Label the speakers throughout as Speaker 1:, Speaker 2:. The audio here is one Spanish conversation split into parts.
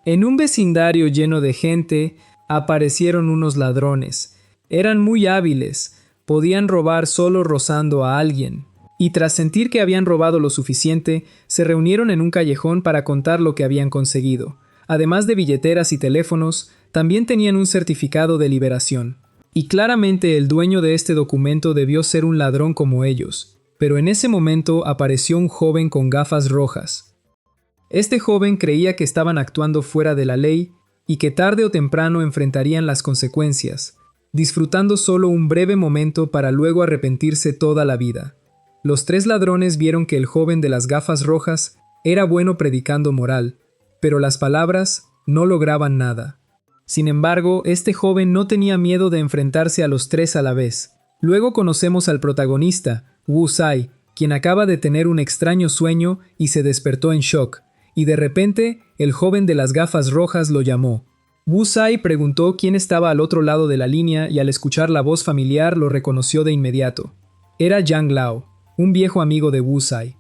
Speaker 1: En un vecindario lleno de gente, aparecieron unos ladrones. Eran muy hábiles, podían robar solo rozando a alguien. Y tras sentir que habían robado lo suficiente, se reunieron en un callejón para contar lo que habían conseguido. Además de billeteras y teléfonos, también tenían un certificado de liberación. Y claramente el dueño de este documento debió ser un ladrón como ellos. Pero en ese momento apareció un joven con gafas rojas. Este joven creía que estaban actuando fuera de la ley y que tarde o temprano enfrentarían las consecuencias, disfrutando solo un breve momento para luego arrepentirse toda la vida. Los tres ladrones vieron que el joven de las gafas rojas era bueno predicando moral, pero las palabras no lograban nada. Sin embargo, este joven no tenía miedo de enfrentarse a los tres a la vez. Luego conocemos al protagonista, Wu Sai, quien acaba de tener un extraño sueño y se despertó en shock, y de repente el joven de las gafas rojas lo llamó. Wu Sai preguntó quién estaba al otro lado de la línea y al escuchar la voz familiar lo reconoció de inmediato. Era Yang Lao, un viejo amigo de Wu Sai.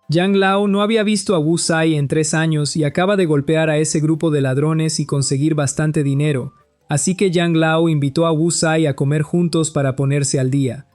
Speaker 1: Yang Lao no había visto a Wu Sai en 3 años y acaba de golpear a ese grupo de ladrones y conseguir bastante dinero, así que Yang Lao invitó a Wu Sai a comer juntos para ponerse al día.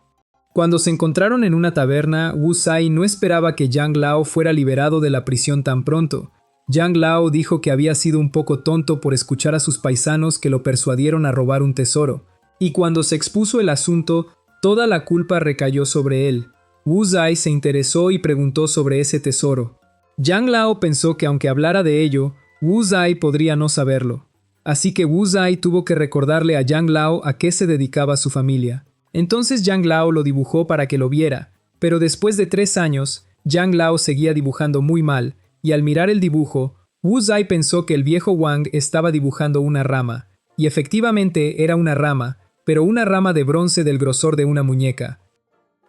Speaker 1: Cuando se encontraron en una taberna, Wu Sai no esperaba que Yang Lao fuera liberado de la prisión tan pronto. Yang Lao dijo que había sido un poco tonto por escuchar a sus paisanos que lo persuadieron a robar un tesoro, y cuando se expuso el asunto, toda la culpa recayó sobre él. Wu Sai se interesó y preguntó sobre ese tesoro. Yang Lao pensó que aunque hablara de ello, Wu Sai podría no saberlo. Así que Wu Sai tuvo que recordarle a Yang Lao a qué se dedicaba su familia. Entonces Yang Lao lo dibujó para que lo viera, pero después de 3 años, Yang Lao seguía dibujando muy mal, y al mirar el dibujo, Wu Sai pensó que el viejo Wang estaba dibujando una rama, y efectivamente era una rama, pero una rama de bronce del grosor de una muñeca.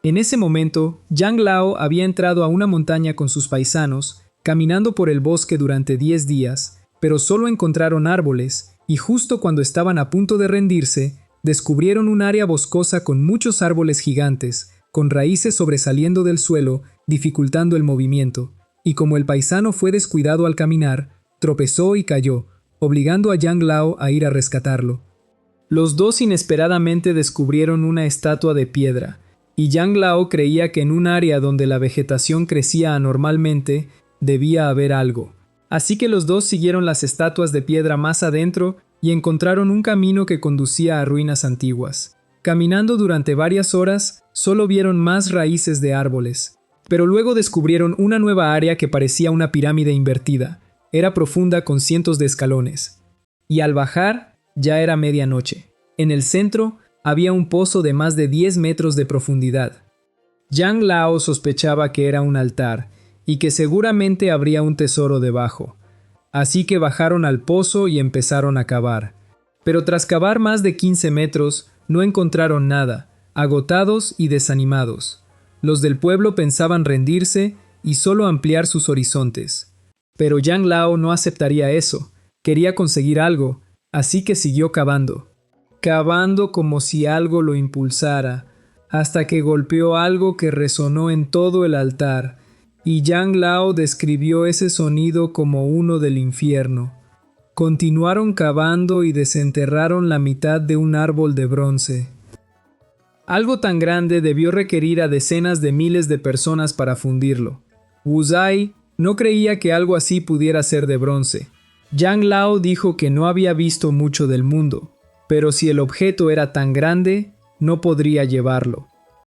Speaker 1: En ese momento, Yang Lao había entrado a una montaña con sus paisanos, caminando por el bosque durante 10 días, pero solo encontraron árboles, y justo cuando estaban a punto de rendirse, descubrieron un área boscosa con muchos árboles gigantes, con raíces sobresaliendo del suelo, dificultando el movimiento, y como el paisano fue descuidado al caminar, tropezó y cayó, obligando a Yang Lao a ir a rescatarlo. Los dos inesperadamente descubrieron una estatua de piedra, y Yang Lao creía que en un área donde la vegetación crecía anormalmente, debía haber algo. Así que los dos siguieron las estatuas de piedra más adentro y encontraron un camino que conducía a ruinas antiguas. Caminando durante varias horas, solo vieron más raíces de árboles. Pero luego descubrieron una nueva área que parecía una pirámide invertida. Era profunda con cientos de escalones. Y al bajar, ya era medianoche. En el centro, había un pozo de más de 10 metros de profundidad. Yang Lao sospechaba que era un altar y que seguramente habría un tesoro debajo. Así que bajaron al pozo y empezaron a cavar. Pero tras cavar más de 15 metros, no encontraron nada, agotados y desanimados. Los del pueblo pensaban rendirse y solo ampliar sus horizontes. Pero Yang Lao no aceptaría eso. Quería conseguir algo, así que siguió cavando. Cavando como si algo lo impulsara, hasta que golpeó algo que resonó en todo el altar, y Yang Lao describió ese sonido como uno del infierno. Continuaron cavando y desenterraron la mitad de un árbol de bronce. Algo tan grande debió requerir a decenas de miles de personas para fundirlo. Wu Sai no creía que algo así pudiera ser de bronce. Yang Lao dijo que no había visto mucho del mundo, pero si el objeto era tan grande, no podría llevarlo.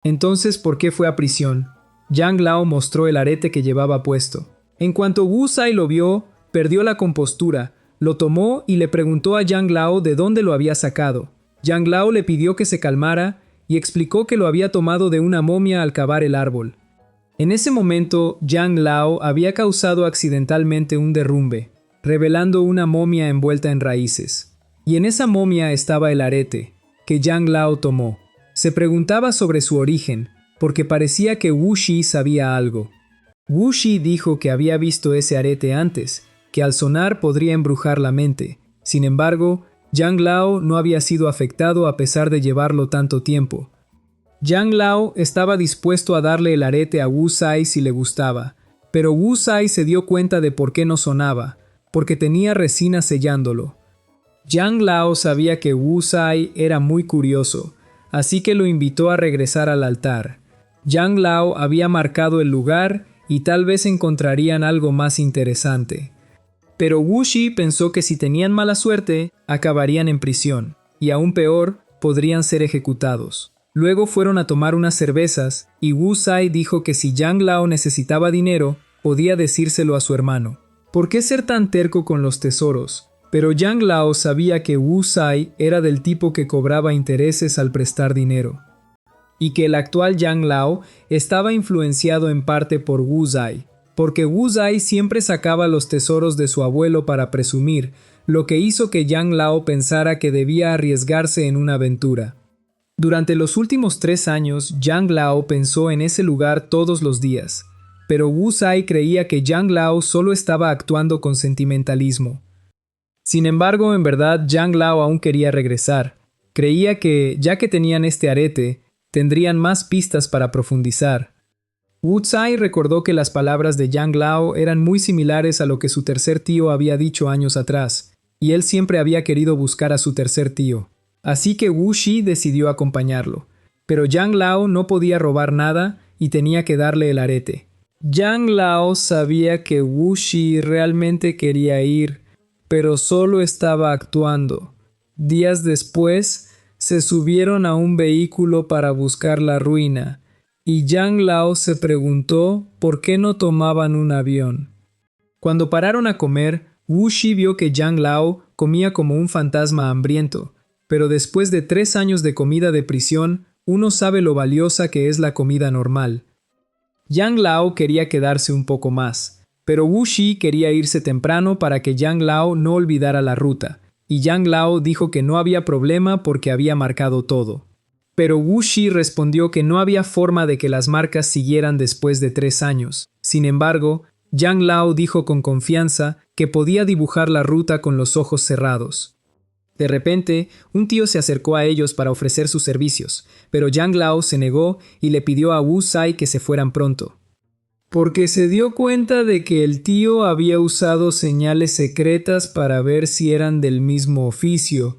Speaker 1: Entonces, ¿por qué fue a prisión? Yang Lao mostró el arete que llevaba puesto. En cuanto Wu Sai lo vio, perdió la compostura, lo tomó y le preguntó a Yang Lao de dónde lo había sacado. Yang Lao le pidió que se calmara y explicó que lo había tomado de una momia al cavar el árbol. En ese momento, Yang Lao había causado accidentalmente un derrumbe, revelando una momia envuelta en raíces. Y en esa momia estaba el arete, que Yang Lao tomó. Se preguntaba sobre su origen, porque parecía que Wu Shi sabía algo. Wu Shi dijo que había visto ese arete antes, que al sonar podría embrujar la mente. Sin embargo, Yang Lao no había sido afectado a pesar de llevarlo tanto tiempo. Yang Lao estaba dispuesto a darle el arete a Wu Sai si le gustaba, pero Wu Sai se dio cuenta de por qué no sonaba, porque tenía resina sellándolo. Yang Lao sabía que Wu Sai era muy curioso, así que lo invitó a regresar al altar. Yang Lao había marcado el lugar y tal vez encontrarían algo más interesante. Pero Wu Shi pensó que si tenían mala suerte, acabarían en prisión, y aún peor, podrían ser ejecutados. Luego fueron a tomar unas cervezas, y Wu Sai dijo que si Yang Lao necesitaba dinero, podía decírselo a su hermano. ¿Por qué ser tan terco con los tesoros? Pero Yang Lao sabía que Wu Sai era del tipo que cobraba intereses al prestar dinero, y que el actual Yang Lao estaba influenciado en parte por Wu Zai, porque Wu Zai siempre sacaba los tesoros de su abuelo para presumir, lo que hizo que Yang Lao pensara que debía arriesgarse en una aventura. Durante los últimos 3 años, Yang Lao pensó en ese lugar todos los días, pero Wu Zai creía que Yang Lao solo estaba actuando con sentimentalismo. Sin embargo, en verdad, Yang Lao aún quería regresar. Creía que, ya que tenían este arete, tendrían más pistas para profundizar. Wu Zai recordó que las palabras de Yang Lao eran muy similares a lo que su tercer tío había dicho años atrás, y él siempre había querido buscar a su tercer tío. Así que Wu Shi decidió acompañarlo. Pero Yang Lao no podía robar nada y tenía que darle el arete. Yang Lao sabía que Wu Shi realmente quería ir, pero solo estaba actuando. Días después, se subieron a un vehículo para buscar la ruina, y Yang Lao se preguntó por qué no tomaban un avión. Cuando pararon a comer, Wu Shi vio que Yang Lao comía como un fantasma hambriento, pero después de 3 años de comida de prisión, uno sabe lo valiosa que es la comida normal. Yang Lao quería quedarse un poco más, pero Wu Shi quería irse temprano para que Yang Lao no olvidara la ruta, y Yang Lao dijo que no había problema porque había marcado todo. Pero Wu Shi respondió que no había forma de que las marcas siguieran después de 3 años. Sin embargo, Yang Lao dijo con confianza que podía dibujar la ruta con los ojos cerrados. De repente, un tío se acercó a ellos para ofrecer sus servicios, pero Yang Lao se negó y le pidió a Wu Sai que se fueran pronto, porque se dio cuenta de que el tío había usado señales secretas para ver si eran del mismo oficio,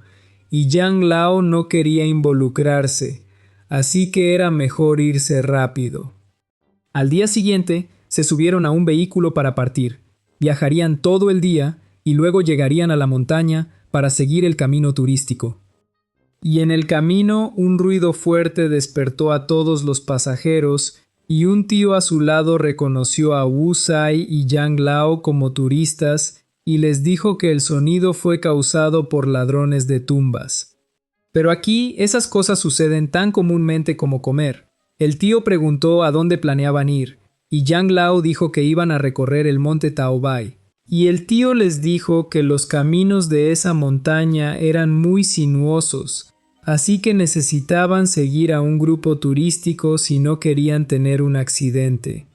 Speaker 1: y Yang Lao no quería involucrarse, así que era mejor irse rápido. Al día siguiente, se subieron a un vehículo para partir. Viajarían todo el día y luego llegarían a la montaña para seguir el camino turístico. Y en el camino un ruido fuerte despertó a todos los pasajeros y un tío a su lado reconoció a Wu Sai y Yang Lao como turistas y les dijo que el sonido fue causado por ladrones de tumbas. Pero aquí esas cosas suceden tan comúnmente como comer. El tío preguntó a dónde planeaban ir, y Yang Lao dijo que iban a recorrer el monte Taobai. Y el tío les dijo que los caminos de esa montaña eran muy sinuosos, así que necesitaban seguir a un grupo turístico si no querían tener un accidente.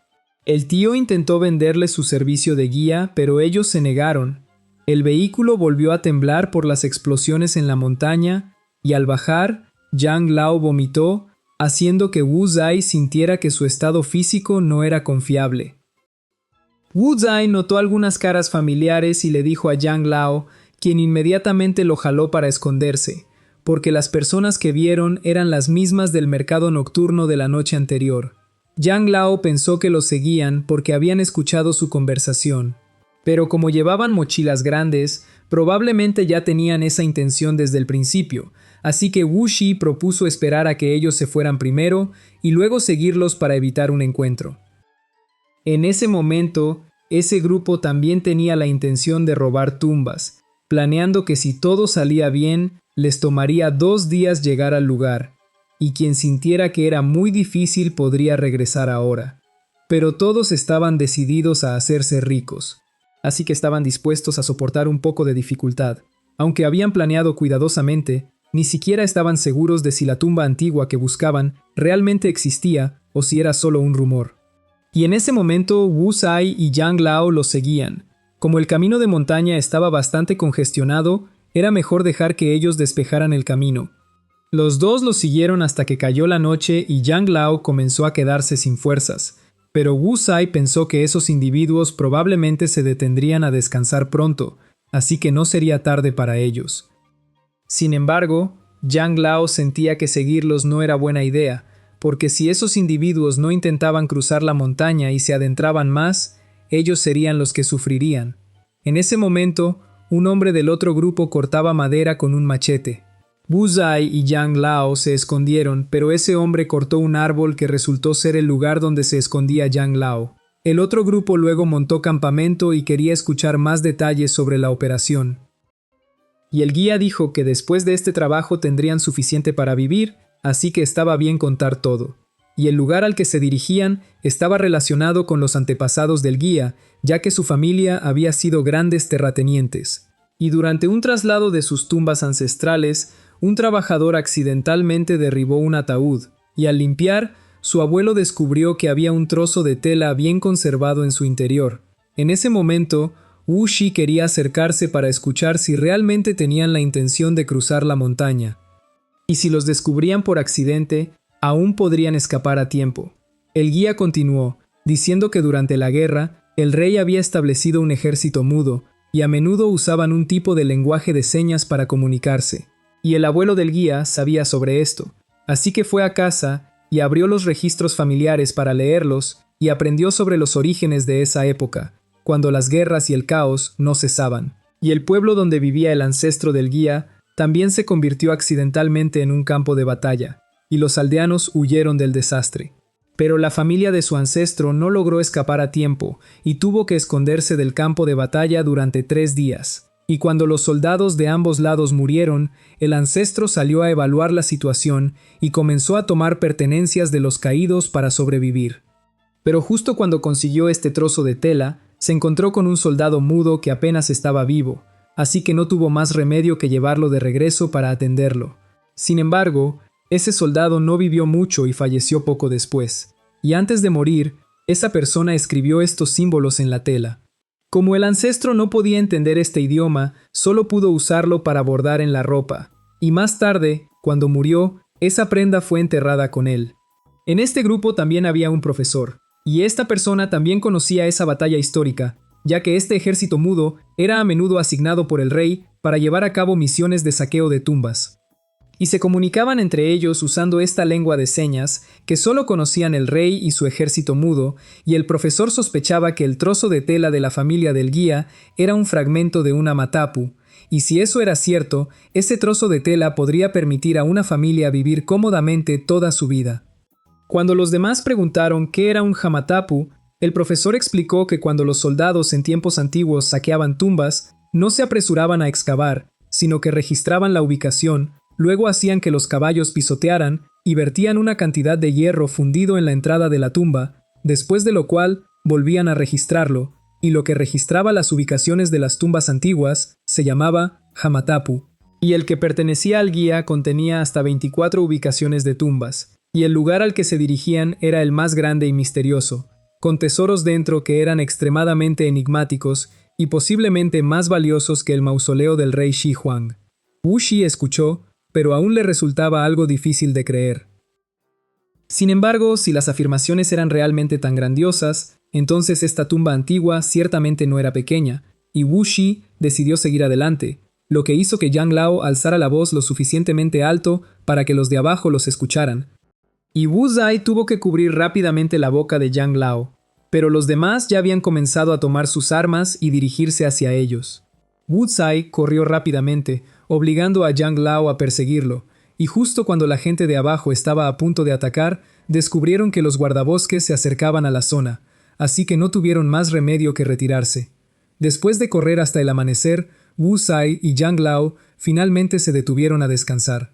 Speaker 1: El tío intentó venderles su servicio de guía, pero ellos se negaron. El vehículo volvió a temblar por las explosiones en la montaña, y al bajar, Yang Lao vomitó, haciendo que Wu Zai sintiera que su estado físico no era confiable. Wu Zai notó algunas caras familiares y le dijo a Yang Lao, quien inmediatamente lo jaló para esconderse, porque las personas que vieron eran las mismas del mercado nocturno de la noche anterior. Yang Lao pensó que lo seguían porque habían escuchado su conversación, pero como llevaban mochilas grandes, probablemente ya tenían esa intención desde el principio, así que Wu Shi propuso esperar a que ellos se fueran primero y luego seguirlos para evitar un encuentro. En ese momento, ese grupo también tenía la intención de robar tumbas, planeando que si todo salía bien, les tomaría 2 días llegar al lugar, y quien sintiera que era muy difícil podría regresar ahora. Pero todos estaban decididos a hacerse ricos, así que estaban dispuestos a soportar un poco de dificultad. Aunque habían planeado cuidadosamente, ni siquiera estaban seguros de si la tumba antigua que buscaban realmente existía o si era solo un rumor. Y en ese momento Wu Sai y Yang Lao los seguían. Como el camino de montaña estaba bastante congestionado, era mejor dejar que ellos despejaran el camino. Los dos los siguieron hasta que cayó la noche y Yang Lao comenzó a quedarse sin fuerzas. pero Wu Zai pensó que esos individuos probablemente se detendrían a descansar pronto, así que no sería tarde para ellos. Sin embargo, Yang Lao sentía que seguirlos no era buena idea, porque si esos individuos no intentaban cruzar la montaña y se adentraban más, ellos serían los que sufrirían. En ese momento, un hombre del otro grupo cortaba madera con un machete. Wu Zai y Yang Lao se escondieron, pero ese hombre cortó un árbol que resultó ser el lugar donde se escondía Yang Lao. El otro grupo luego montó campamento y quería escuchar más detalles sobre la operación. Y el guía dijo que después de este trabajo tendrían suficiente para vivir, así que estaba bien contar todo. Y el lugar al que se dirigían estaba relacionado con los antepasados del guía, ya que su familia había sido grandes terratenientes. Y durante un traslado de sus tumbas ancestrales, un trabajador accidentalmente derribó un ataúd, y al limpiar, su abuelo descubrió que había un trozo de tela bien conservado en su interior. En ese momento, Wu Shi quería acercarse para escuchar si realmente tenían la intención de cruzar la montaña. Y si los descubrían por accidente, aún podrían escapar a tiempo. El guía continuó, diciendo que durante la guerra, el rey había establecido un ejército mudo, y a menudo usaban un tipo de lenguaje de señas para comunicarse. Y el abuelo del guía sabía sobre esto, así que fue a casa y abrió los registros familiares para leerlos y aprendió sobre los orígenes de esa época, cuando las guerras y el caos no cesaban. Y el pueblo donde vivía el ancestro del guía también se convirtió accidentalmente en un campo de batalla, y los aldeanos huyeron del desastre. Pero la familia de su ancestro no logró escapar a tiempo y tuvo que esconderse del campo de batalla durante 3 días. Y cuando los soldados de ambos lados murieron, el ancestro salió a evaluar la situación y comenzó a tomar pertenencias de los caídos para sobrevivir. Pero justo cuando consiguió este trozo de tela, se encontró con un soldado mudo que apenas estaba vivo, así que no tuvo más remedio que llevarlo de regreso para atenderlo. Sin embargo, ese soldado no vivió mucho y falleció poco después. Y antes de morir, esa persona escribió estos símbolos en la tela. Como el ancestro no podía entender este idioma, solo pudo usarlo para bordar en la ropa. Y más tarde, cuando murió, esa prenda fue enterrada con él. En este grupo también había un profesor, y esta persona también conocía esa batalla histórica, ya que este ejército mudo era a menudo asignado por el rey para llevar a cabo misiones de saqueo de tumbas. Y se comunicaban entre ellos usando esta lengua de señas que solo conocían el rey y su ejército mudo, y el profesor sospechaba que el trozo de tela de la familia del guía era un fragmento de una matapu, y si eso era cierto, ese trozo de tela podría permitir a una familia vivir cómodamente toda su vida. Cuando los demás preguntaron qué era un hamatapu, el profesor explicó que cuando los soldados en tiempos antiguos saqueaban tumbas, no se apresuraban a excavar, sino que registraban la ubicación. Luego hacían que los caballos pisotearan y vertían una cantidad de hierro fundido en la entrada de la tumba, después de lo cual volvían a registrarlo, y lo que registraba las ubicaciones de las tumbas antiguas se llamaba hamatapu. Y el que pertenecía al guía contenía hasta 24 ubicaciones de tumbas, y el lugar al que se dirigían era el más grande y misterioso, con tesoros dentro que eran extremadamente enigmáticos y posiblemente más valiosos que el mausoleo del rey Shi Huang. Wu Shi escuchó, pero aún le resultaba algo difícil de creer. Sin embargo, si las afirmaciones eran realmente tan grandiosas, entonces esta tumba antigua ciertamente no era pequeña, y Wu Shi decidió seguir adelante, lo que hizo que Yang Lao alzara la voz lo suficientemente alto para que los de abajo los escucharan. Y Wu Zai tuvo que cubrir rápidamente la boca de Yang Lao, pero los demás ya habían comenzado a tomar sus armas y dirigirse hacia ellos. Wu Zai corrió rápidamente, obligando a Yang Lao a perseguirlo, y justo cuando la gente de abajo estaba a punto de atacar, descubrieron que los guardabosques se acercaban a la zona, así que no tuvieron más remedio que retirarse. Después de correr hasta el amanecer, Wu Zai y Yang Lao finalmente se detuvieron a descansar.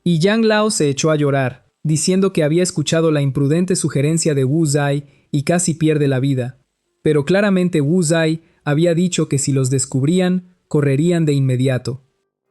Speaker 1: Y Yang Lao se echó a llorar, diciendo que había escuchado la imprudente sugerencia de Wu Zai y casi pierde la vida. Pero claramente Wu Zai había dicho que si los descubrían, correrían de inmediato.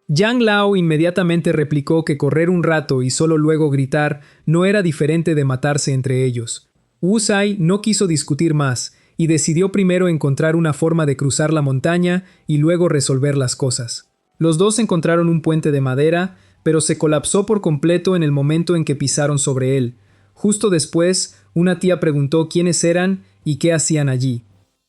Speaker 1: Yang Lao inmediatamente replicó que correr un rato y solo luego gritar no era diferente de matarse entre ellos. Wu Zai no quiso discutir más y decidió primero encontrar una forma de cruzar la montaña y luego resolver las cosas. Los dos encontraron un puente de madera, pero se colapsó por completo en el momento en que pisaron sobre él. Justo después, una tía preguntó quiénes eran y qué hacían allí.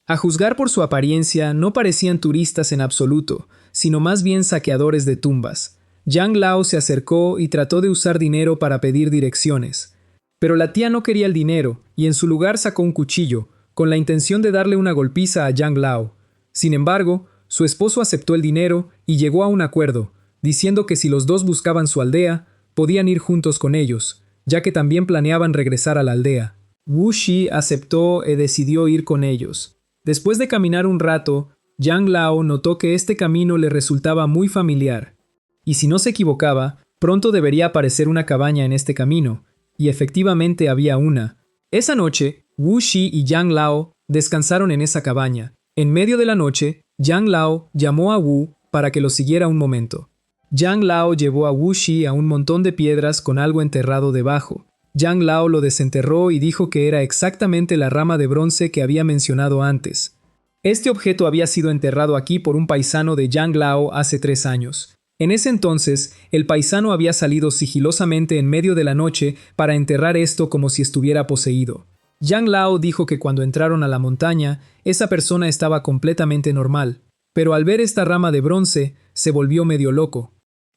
Speaker 1: A juzgar por su apariencia, no parecían turistas en absoluto, sino más bien saqueadores de tumbas. Yang Lao se acercó y trató de usar dinero para pedir direcciones. Pero la tía no quería el dinero, y en su lugar sacó un cuchillo, con la intención de darle una golpiza a Yang Lao. Sin embargo, su esposo aceptó el dinero y llegó a un acuerdo, diciendo que si los dos buscaban su aldea, podían ir juntos con ellos, ya que también planeaban regresar a la aldea. Wu Shi aceptó y decidió ir con ellos. Después de caminar un rato, Yang Lao notó que este camino le resultaba muy familiar. Y si no se equivocaba, pronto debería aparecer una cabaña en este camino, y efectivamente había una. Esa noche, Wu Shi y Yang Lao descansaron en esa cabaña. En medio de la noche, Yang Lao llamó a Wu para que lo siguiera un momento. Yang Lao llevó a Wu Shi a un montón de piedras con algo enterrado debajo. Yang Lao lo desenterró y dijo que era exactamente la rama de bronce que había mencionado antes. Este objeto había sido enterrado aquí por un paisano de Yang Lao hace 3 años. En ese entonces, el paisano había salido sigilosamente en medio de la noche para enterrar esto como si estuviera poseído. Yang Lao dijo que cuando entraron a la montaña, esa persona estaba completamente normal, pero al ver esta rama de bronce, se volvió medio loco.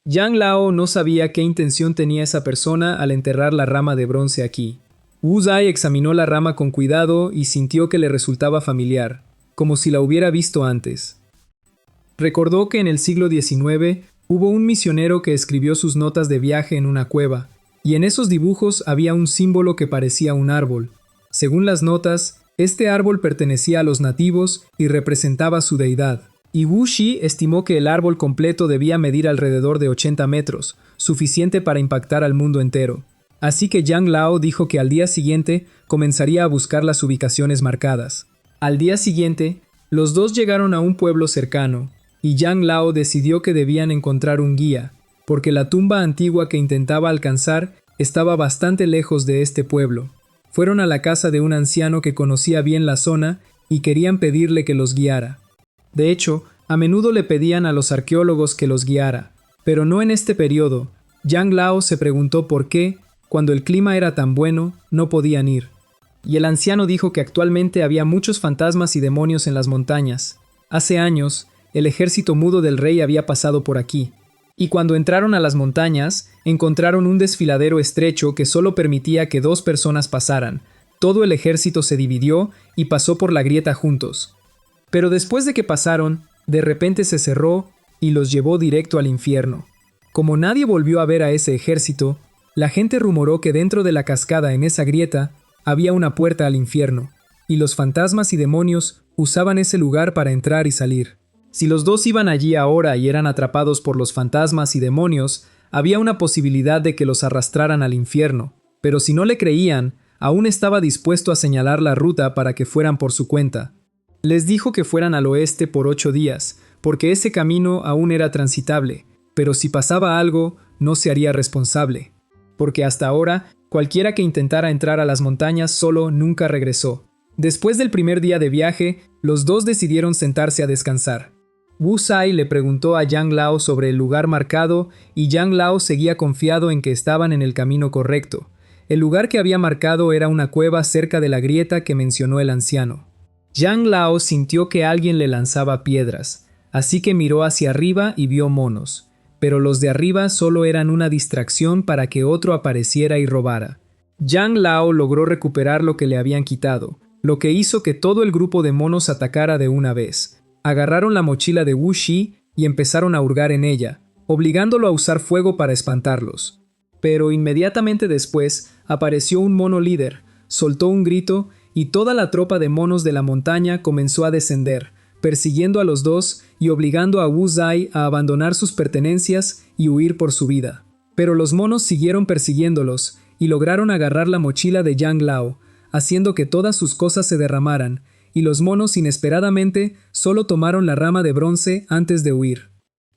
Speaker 1: Yang Lao no sabía qué intención tenía esa persona al enterrar la rama de bronce aquí. Wu Zai examinó la rama con cuidado y sintió que le resultaba familiar, como si la hubiera visto antes. Recordó que en el siglo XIX hubo un misionero que escribió sus notas de viaje en una cueva, y en esos dibujos había un símbolo que parecía un árbol. Según las notas, este árbol pertenecía a los nativos y representaba su deidad. Y Wu Shi estimó que el árbol completo debía medir alrededor de 80 metros, suficiente para impactar al mundo entero. Así que Yang Lao dijo que al día siguiente comenzaría a buscar las ubicaciones marcadas. Al día siguiente, los dos llegaron a un pueblo cercano, y Yang Lao decidió que debían encontrar un guía, porque la tumba antigua que intentaba alcanzar estaba bastante lejos de este pueblo. Fueron a la casa de un anciano que conocía bien la zona y querían pedirle que los guiara. De hecho, a menudo le pedían a los arqueólogos que los guiara, pero no en este periodo. Yang Lao se preguntó por qué, cuando el clima era tan bueno, no podían ir. Y el anciano dijo que actualmente había muchos fantasmas y demonios en las montañas. Hace años, el ejército mudo del rey había pasado por aquí. Y cuando entraron a las montañas, encontraron un desfiladero estrecho que solo permitía que 2 personas pasaran. Todo el ejército se dividió y pasó por la grieta juntos. Pero después de que pasaron, de repente se cerró y los llevó directo al infierno. Como nadie volvió a ver a ese ejército, la gente rumoró que dentro de la cascada en esa grieta había una puerta al infierno, y los fantasmas y demonios usaban ese lugar para entrar y salir. Si los dos iban allí ahora y eran atrapados por los fantasmas y demonios, había una posibilidad de que los arrastraran al infierno, pero si no le creían, aún estaba dispuesto a señalar la ruta para que fueran por su cuenta. Les dijo que fueran al oeste por 8 días, porque ese camino aún era transitable, pero si pasaba algo, no se haría responsable. Porque hasta ahora, cualquiera que intentara entrar a las montañas solo nunca regresó. Después del primer día de viaje, los dos decidieron sentarse a descansar. Wu Zai le preguntó a Yang Lao sobre el lugar marcado y Yang Lao seguía confiado en que estaban en el camino correcto. El lugar que había marcado era una cueva cerca de la grieta que mencionó el anciano. Yang Lao sintió que alguien le lanzaba piedras, así que miró hacia arriba y vio monos, pero los de arriba solo eran una distracción para que otro apareciera y robara. Yang Lao logró recuperar lo que le habían quitado, lo que hizo que todo el grupo de monos atacara de una vez. Agarraron la mochila de Wu Shi y empezaron a hurgar en ella, obligándolo a usar fuego para espantarlos. Pero inmediatamente después apareció un mono líder, soltó un grito y toda la tropa de monos de la montaña comenzó a descender, persiguiendo a los dos y obligando a Wu Zai a abandonar sus pertenencias y huir por su vida. Pero los monos siguieron persiguiéndolos y lograron agarrar la mochila de Yang Lao, haciendo que todas sus cosas se derramaran, y los monos inesperadamente solo tomaron la rama de bronce antes de huir.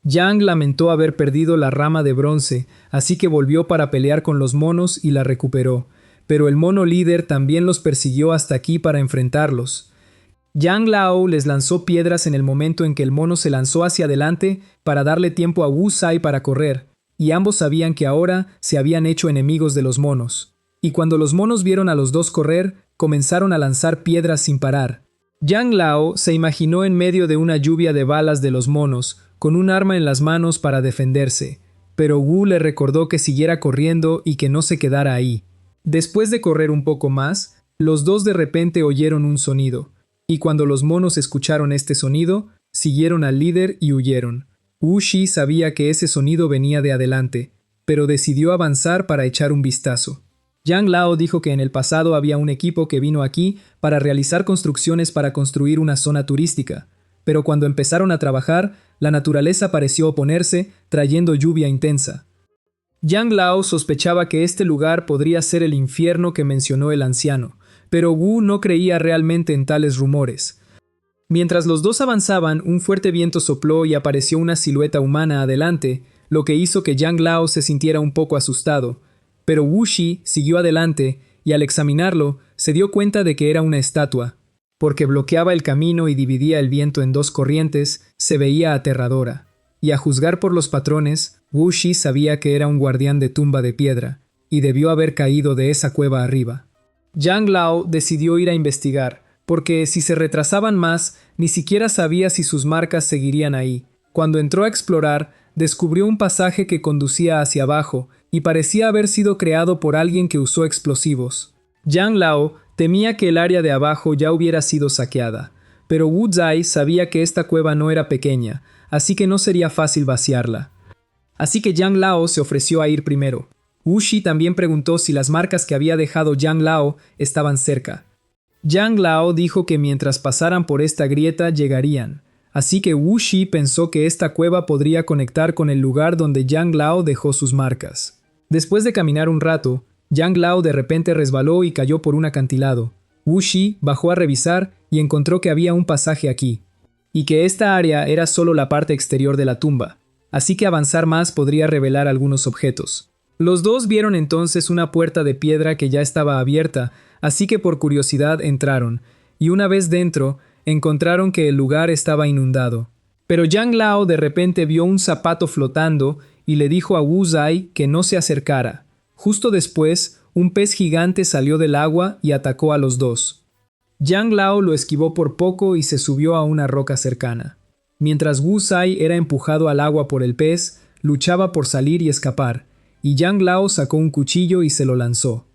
Speaker 1: Yang lamentó haber perdido la rama de bronce, así que volvió para pelear con los monos y la recuperó, pero el mono líder también los persiguió hasta aquí para enfrentarlos. Yang Lao les lanzó piedras en el momento en que el mono se lanzó hacia adelante para darle tiempo a Wu Zai para correr, y ambos sabían que ahora se habían hecho enemigos de los monos. y cuando los monos vieron a los dos correr, comenzaron a lanzar piedras sin parar. Yang Lao se imaginó en medio de una lluvia de balas de los monos, con un arma en las manos para defenderse, pero Wu le recordó que siguiera corriendo y que no se quedara ahí. Después de correr un poco más, los dos de repente oyeron un sonido, y cuando los monos escucharon este sonido, siguieron al líder y huyeron. Wu Shi sabía que ese sonido venía de adelante, pero decidió avanzar para echar un vistazo. Yang Lao dijo que en el pasado había un equipo que vino aquí para realizar construcciones para construir una zona turística, pero cuando empezaron a trabajar, la naturaleza pareció oponerse, trayendo lluvia intensa. Yang Lao sospechaba que este lugar podría ser el infierno que mencionó el anciano, pero Wu no creía realmente en tales rumores. Mientras los dos avanzaban, un fuerte viento sopló y apareció una silueta humana adelante, lo que hizo que Yang Lao se sintiera un poco asustado. Pero Wu Shi siguió adelante y al examinarlo se dio cuenta de que era una estatua. Porque bloqueaba el camino y dividía el viento en dos corrientes, se veía aterradora. Y a juzgar por los patrones, Wu Shi sabía que era un guardián de tumba de piedra, y debió haber caído de esa cueva arriba. Yang Lao decidió ir a investigar, porque si se retrasaban más, ni siquiera sabía si sus marcas seguirían ahí. Cuando entró a explorar, descubrió un pasaje que conducía hacia abajo, y parecía haber sido creado por alguien que usó explosivos. Yang Lao temía que el área de abajo ya hubiera sido saqueada, pero Wu Zai sabía que esta cueva no era pequeña, así que no sería fácil vaciarla. Así que Yang Lao se ofreció a ir primero. Wu Shi también preguntó si las marcas que había dejado Yang Lao estaban cerca. Yang Lao dijo que mientras pasaran por esta grieta llegarían, así que Wu Shi pensó que esta cueva podría conectar con el lugar donde Yang Lao dejó sus marcas. Después de caminar un rato, Yang Lao de repente resbaló y cayó por un acantilado. Wu Shi bajó a revisar y encontró que había un pasaje aquí, y que esta área era solo la parte exterior de la tumba, así que avanzar más podría revelar algunos objetos. Los dos vieron entonces una puerta de piedra que ya estaba abierta, así que por curiosidad entraron, y una vez dentro, encontraron que el lugar estaba inundado. Pero Yang Lao de repente vio un zapato flotando y le dijo a Wu Zai que no se acercara. Justo después, un pez gigante salió del agua y atacó a los dos. Yang Lao lo esquivó por poco y se subió a una roca cercana. Mientras Wu Zai era empujado al agua por el pez, luchaba por salir y escapar, y Yang Lao sacó un cuchillo y se lo lanzó.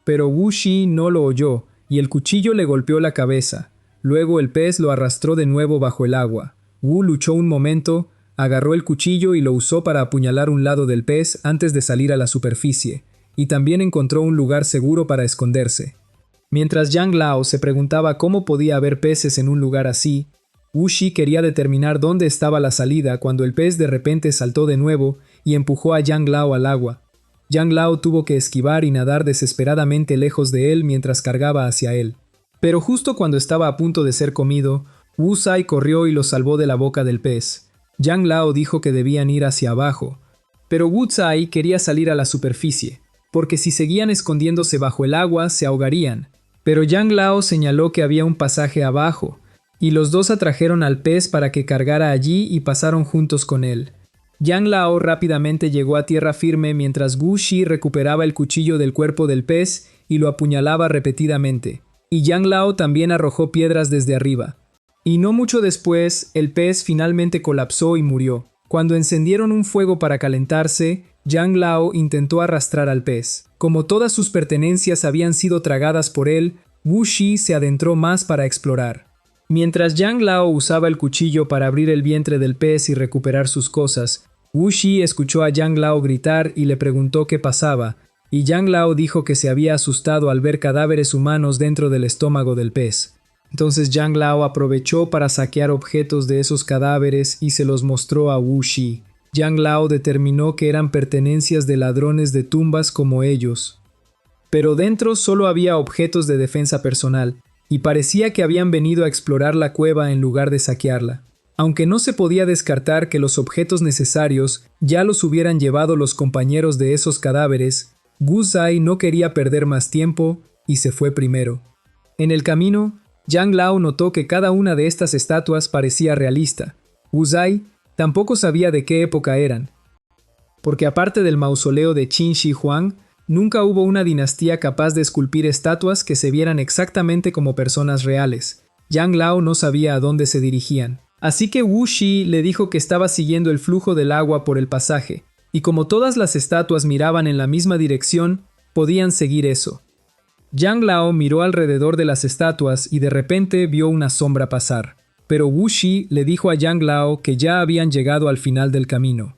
Speaker 1: Pero Wu Shi no lo oyó, y el cuchillo le golpeó la cabeza. Luego el pez lo arrastró de nuevo bajo el agua. Wu luchó un momento, agarró el cuchillo y lo usó para apuñalar un lado del pez antes de salir a la superficie, y también encontró un lugar seguro para esconderse. Mientras Yang Lao se preguntaba cómo podía haber peces en un lugar así, Wu Shi quería determinar dónde estaba la salida cuando el pez de repente saltó de nuevo y empujó a Yang Lao al agua. Yang Lao tuvo que esquivar y nadar desesperadamente lejos de él mientras cargaba hacia él. Pero justo cuando estaba a punto de ser comido, Wu Zai corrió y lo salvó de la boca del pez. Yang Lao dijo que debían ir hacia abajo, pero Wu Zai quería salir a la superficie, porque si seguían escondiéndose bajo el agua se ahogarían. Pero Yang Lao señaló que había un pasaje abajo, y los dos atrajeron al pez para que cargara allí y pasaron juntos con él. Yang Lao rápidamente llegó a tierra firme mientras Wu Shi recuperaba el cuchillo del cuerpo del pez y lo apuñalaba repetidamente, y Yang Lao también arrojó piedras desde arriba. Y no mucho después, el pez finalmente colapsó y murió. Cuando encendieron un fuego para calentarse, Yang Lao intentó arrastrar al pez. Como todas sus pertenencias habían sido tragadas por él, Wu Shi se adentró más para explorar. Mientras Yang Lao usaba el cuchillo para abrir el vientre del pez y recuperar sus cosas, Wu Shi escuchó a Yang Lao gritar y le preguntó qué pasaba, y Yang Lao dijo que se había asustado al ver cadáveres humanos dentro del estómago del pez. Entonces Yang Lao aprovechó para saquear objetos de esos cadáveres y se los mostró a Wu Shi. Yang Lao determinó que eran pertenencias de ladrones de tumbas como ellos. Pero dentro solo había objetos de defensa personal, y parecía que habían venido a explorar la cueva en lugar de saquearla. Aunque no se podía descartar que los objetos necesarios ya los hubieran llevado los compañeros de esos cadáveres, Wu Zai no quería perder más tiempo y se fue primero. En el camino, Yang Lao notó que cada una de estas estatuas parecía realista. Wu Zai tampoco sabía de qué época eran, porque aparte del mausoleo de Qin Shi Huang, Nunca hubo una dinastía capaz de esculpir estatuas que se vieran exactamente como personas reales. Yang Lao no sabía a dónde se dirigían. Así que Wu Shi le dijo que estaba siguiendo el flujo del agua por el pasaje, y como todas las estatuas miraban en la misma dirección, podían seguir eso. Yang Lao miró alrededor de las estatuas y de repente vio una sombra pasar. Pero Wu Shi le dijo a Yang Lao que ya habían llegado al final del camino.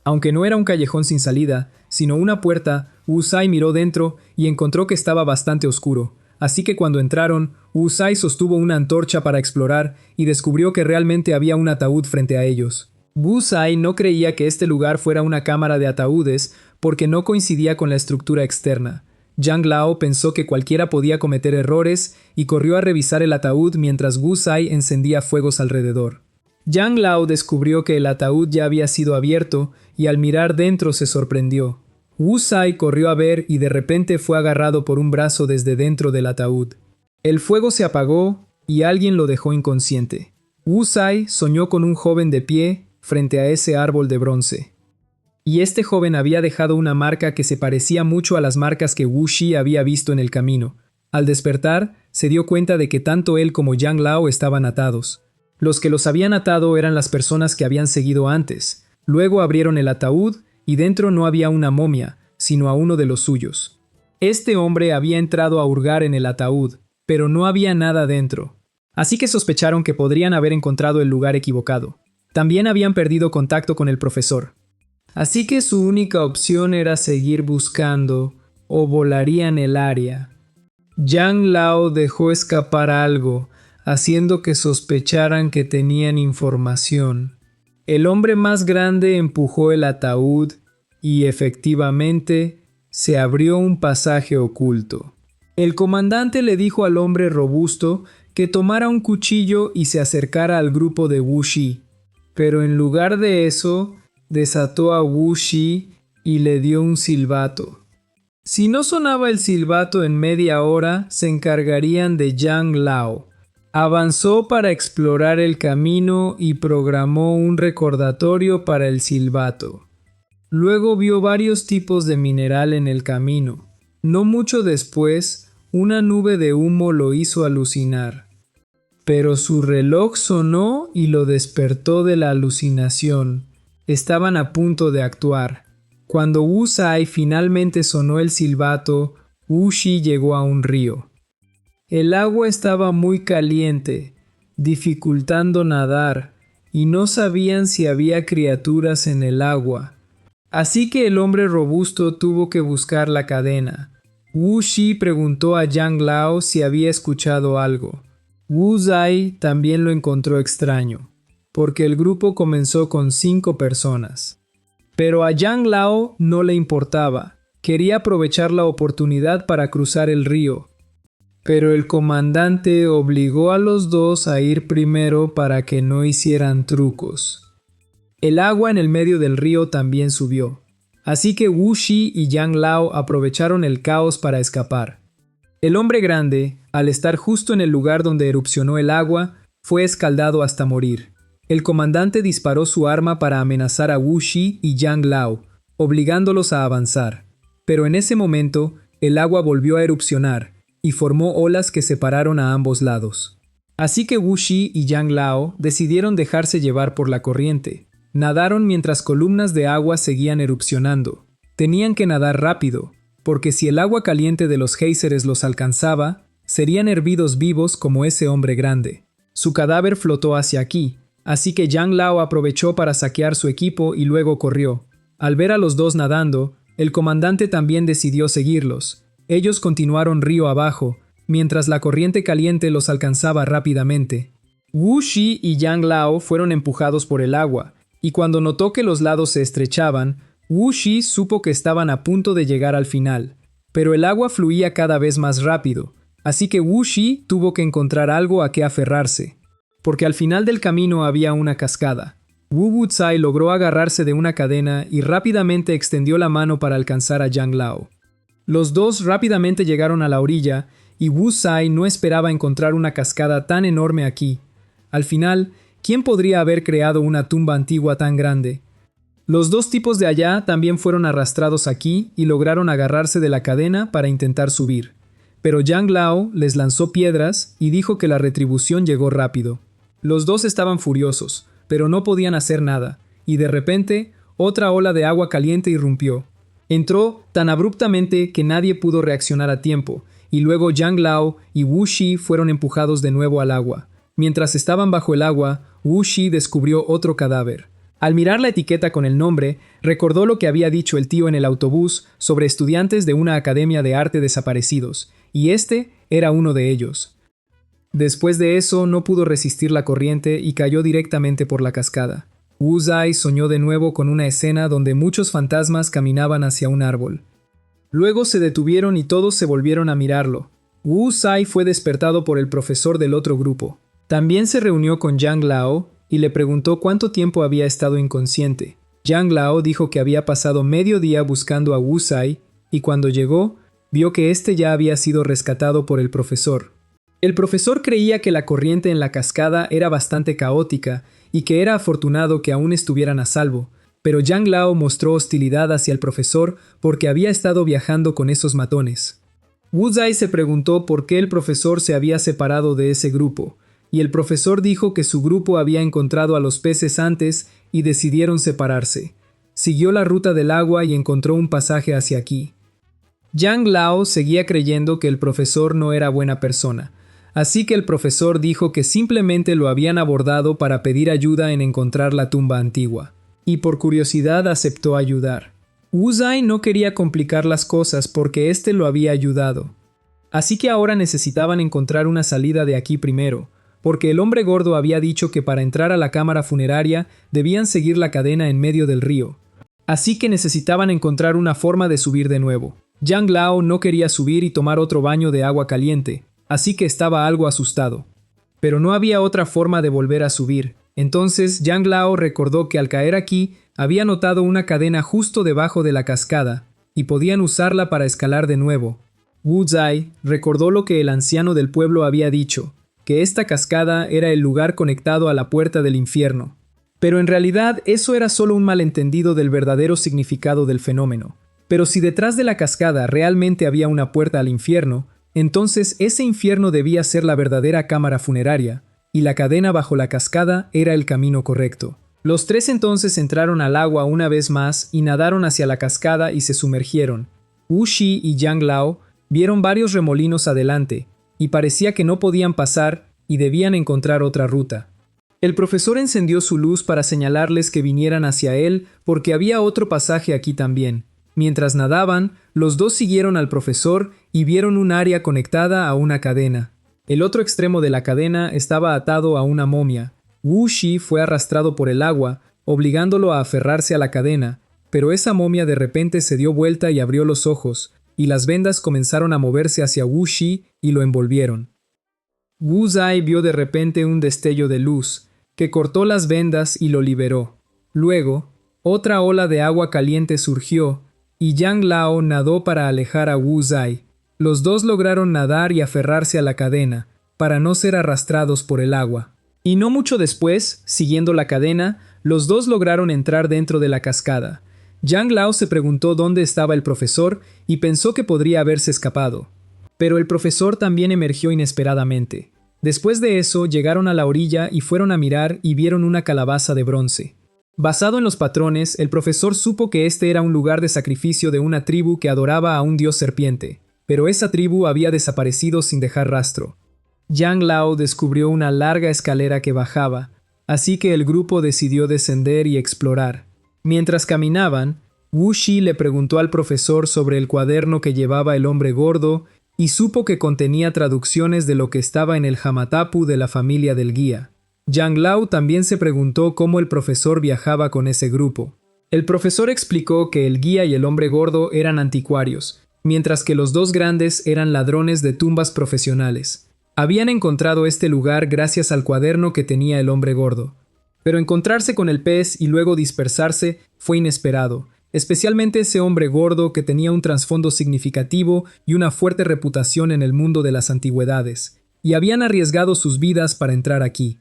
Speaker 1: Aunque no era un callejón sin salida, sino una puerta, Wu Sai miró dentro y encontró que estaba bastante oscuro. Así que cuando entraron, Wu Sai sostuvo una antorcha para explorar y descubrió que realmente había un ataúd frente a ellos. Wu Sai no creía que este lugar fuera una cámara de ataúdes porque no coincidía con la estructura externa. Yang Lao pensó que cualquiera podía cometer errores y corrió a revisar el ataúd mientras Wu Sai encendía fuegos alrededor. Yang Lao descubrió que el ataúd ya había sido abierto y al mirar dentro se sorprendió. Wu Sai corrió a ver y de repente fue agarrado por un brazo desde dentro del ataúd. El fuego se apagó y alguien lo dejó inconsciente. Wu Sai soñó con un joven de pie frente a ese árbol de bronce. Y este joven había dejado una marca que se parecía mucho a las marcas que Wu Shi había visto en el camino. Al despertar, se dio cuenta de que tanto él como Yang Lao estaban atados. Los que los habían atado eran las personas que habían seguido antes. Luego abrieron el ataúd y dentro no había una momia, sino a uno de los suyos. Este hombre había entrado a hurgar en el ataúd, pero no había nada dentro. Así que sospecharon que podrían haber encontrado el lugar equivocado. También habían perdido contacto con el profesor. Así que su única opción era seguir buscando, o volarían el área. Yang Lao dejó escapar algo, haciendo que sospecharan que tenían información. El hombre más grande empujó el ataúd y efectivamente se abrió un pasaje oculto. El comandante le dijo al hombre robusto que tomara un cuchillo y se acercara al grupo de Wu Shi, pero en lugar de eso, desató a Wu Shi y le dio un silbato. Si no sonaba el silbato en media hora, se encargarían de Yang Lao. Avanzó para explorar el camino y programó un recordatorio para el silbato. Luego vio varios tipos de mineral en el camino. No mucho después, una nube de humo lo hizo alucinar. Pero su reloj sonó y lo despertó de la alucinación. Estaban a punto de actuar. Cuando Wu Sai finalmente sonó el silbato, Wu Shi llegó a un río. El agua estaba muy caliente, dificultando nadar, y no sabían si había criaturas en el agua. Así que el hombre robusto tuvo que buscar la cadena. Wu Shi preguntó a Yang Lao si había escuchado algo. Wu Sai también lo encontró extraño, porque el grupo comenzó con 5 personas. Pero a Yang Lao no le importaba, quería aprovechar la oportunidad para cruzar el río. Pero el comandante obligó a los dos a ir primero para que no hicieran trucos. El agua en el medio del río también subió, así que Wu Shi y Yang Lao aprovecharon el caos para escapar. El hombre grande, al estar justo en el lugar donde erupcionó el agua, fue escaldado hasta morir. El comandante disparó su arma para amenazar a Wu Shi y Yang Lao, obligándolos a avanzar. Pero en ese momento, el agua volvió a erupcionar y formó olas que separaron a ambos lados. Así que Wu Shi y Yang Lao decidieron dejarse llevar por la corriente. Nadaron mientras columnas de agua seguían erupcionando. Tenían que nadar rápido, porque si el agua caliente de los géiseres los alcanzaba, serían hervidos vivos como ese hombre grande. Su cadáver flotó hacia aquí, así que Yang Lao aprovechó para saquear su equipo y luego corrió. Al ver a los dos nadando, el comandante también decidió seguirlos. Ellos continuaron río abajo, mientras la corriente caliente los alcanzaba rápidamente. Wu Shi y Yang Lao fueron empujados por el agua, y cuando notó que los lados se estrechaban, Wu Shi supo que estaban a punto de llegar al final. Pero el agua fluía cada vez más rápido, así que Wu Shi tuvo que encontrar algo a qué aferrarse, porque al final del camino había una cascada. Wu Sai logró agarrarse de una cadena y rápidamente extendió la mano para alcanzar a Yang Lao. Los dos rápidamente llegaron a la orilla y Wu Sai no esperaba encontrar una cascada tan enorme aquí. Al final, ¿quién podría haber creado una tumba antigua tan grande? Los dos tipos de allá también fueron arrastrados aquí y lograron agarrarse de la cadena para intentar subir. Pero Yang Lao les lanzó piedras y dijo que la retribución llegó rápido. Los dos estaban furiosos, pero no podían hacer nada, y de repente otra ola de agua caliente irrumpió. Entró tan abruptamente que nadie pudo reaccionar a tiempo, y luego Yang Lao y Wu Shi fueron empujados de nuevo al agua. Mientras estaban bajo el agua, Wu Shi descubrió otro cadáver. Al mirar la etiqueta con el nombre, recordó lo que había dicho el tío en el autobús sobre estudiantes de una academia de arte desaparecidos, y este era uno de ellos. Después de eso no pudo resistir la corriente y cayó directamente por la cascada. Wu Zai soñó de nuevo con una escena donde muchos fantasmas caminaban hacia un árbol. Luego se detuvieron y todos se volvieron a mirarlo. Wu Zai fue despertado por el profesor del otro grupo. También se reunió con Yang Lao y le preguntó cuánto tiempo había estado inconsciente. Yang Lao dijo que había pasado medio día buscando a Wu Zai y cuando llegó, vio que éste ya había sido rescatado por el profesor. El profesor creía que la corriente en la cascada era bastante caótica y que era afortunado que aún estuvieran a salvo, pero Yang Lao mostró hostilidad hacia el profesor porque había estado viajando con esos matones. Wu Zai se preguntó por qué el profesor se había separado de ese grupo, y el profesor dijo que su grupo había encontrado a los peces antes y decidieron separarse. Siguió la ruta del agua y encontró un pasaje hacia aquí. Yang Lao seguía creyendo que el profesor no era buena persona, así que el profesor dijo que simplemente lo habían abordado para pedir ayuda en encontrar la tumba antigua, y por curiosidad aceptó ayudar. Wu Zai no quería complicar las cosas porque éste lo había ayudado. Así que ahora necesitaban encontrar una salida de aquí primero, porque el hombre gordo había dicho que para entrar a la cámara funeraria debían seguir la cadena en medio del río. Así que necesitaban encontrar una forma de subir de nuevo. Yang Lao no quería subir y tomar otro baño de agua caliente, así que estaba algo asustado. Pero no había otra forma de volver a subir. Entonces Yang Lao recordó que al caer aquí había notado una cadena justo debajo de la cascada y podían usarla para escalar de nuevo. Wu Zai recordó lo que el anciano del pueblo había dicho, que esta cascada era el lugar conectado a la puerta del infierno. Pero en realidad eso era solo un malentendido del verdadero significado del fenómeno. Pero si detrás de la cascada realmente había una puerta al infierno, entonces ese infierno debía ser la verdadera cámara funeraria, y la cadena bajo la cascada era el camino correcto. Los tres entonces entraron al agua una vez más y nadaron hacia la cascada y se sumergieron. Wu Shi y Yang Lao vieron varios remolinos adelante, y parecía que no podían pasar y debían encontrar otra ruta. El profesor encendió su luz para señalarles que vinieran hacia él porque había otro pasaje aquí también. Mientras nadaban, los dos siguieron al profesor y vieron un área conectada a una cadena. El otro extremo de la cadena estaba atado a una momia. Wu Shi fue arrastrado por el agua, obligándolo a aferrarse a la cadena, pero esa momia de repente se dio vuelta y abrió los ojos, y las vendas comenzaron a moverse hacia Wu Shi y lo envolvieron. Wu Zai vio de repente un destello de luz, que cortó las vendas y lo liberó. Luego, otra ola de agua caliente surgió, y Yang Lao nadó para alejar a Wu Zai. Los dos lograron nadar y aferrarse a la cadena, para no ser arrastrados por el agua. Y no mucho después, siguiendo la cadena, los dos lograron entrar dentro de la cascada. Yang Lao se preguntó dónde estaba el profesor y pensó que podría haberse escapado. Pero el profesor también emergió inesperadamente. Después de eso, llegaron a la orilla y fueron a mirar y vieron una calabaza de bronce. Basado en los patrones, el profesor supo que este era un lugar de sacrificio de una tribu que adoraba a un dios serpiente, pero esa tribu había desaparecido sin dejar rastro. Yang Lao descubrió una larga escalera que bajaba, así que el grupo decidió descender y explorar. Mientras caminaban, Wu Shi le preguntó al profesor sobre el cuaderno que llevaba el hombre gordo y supo que contenía traducciones de lo que estaba en el Hamatapu de la familia del guía. Yang Lao también se preguntó cómo el profesor viajaba con ese grupo. El profesor explicó que el guía y el hombre gordo eran anticuarios, mientras que los dos grandes eran ladrones de tumbas profesionales. Habían encontrado este lugar gracias al cuaderno que tenía el hombre gordo. Pero encontrarse con el pez y luego dispersarse fue inesperado, especialmente ese hombre gordo que tenía un trasfondo significativo y una fuerte reputación en el mundo de las antigüedades, y habían arriesgado sus vidas para entrar aquí.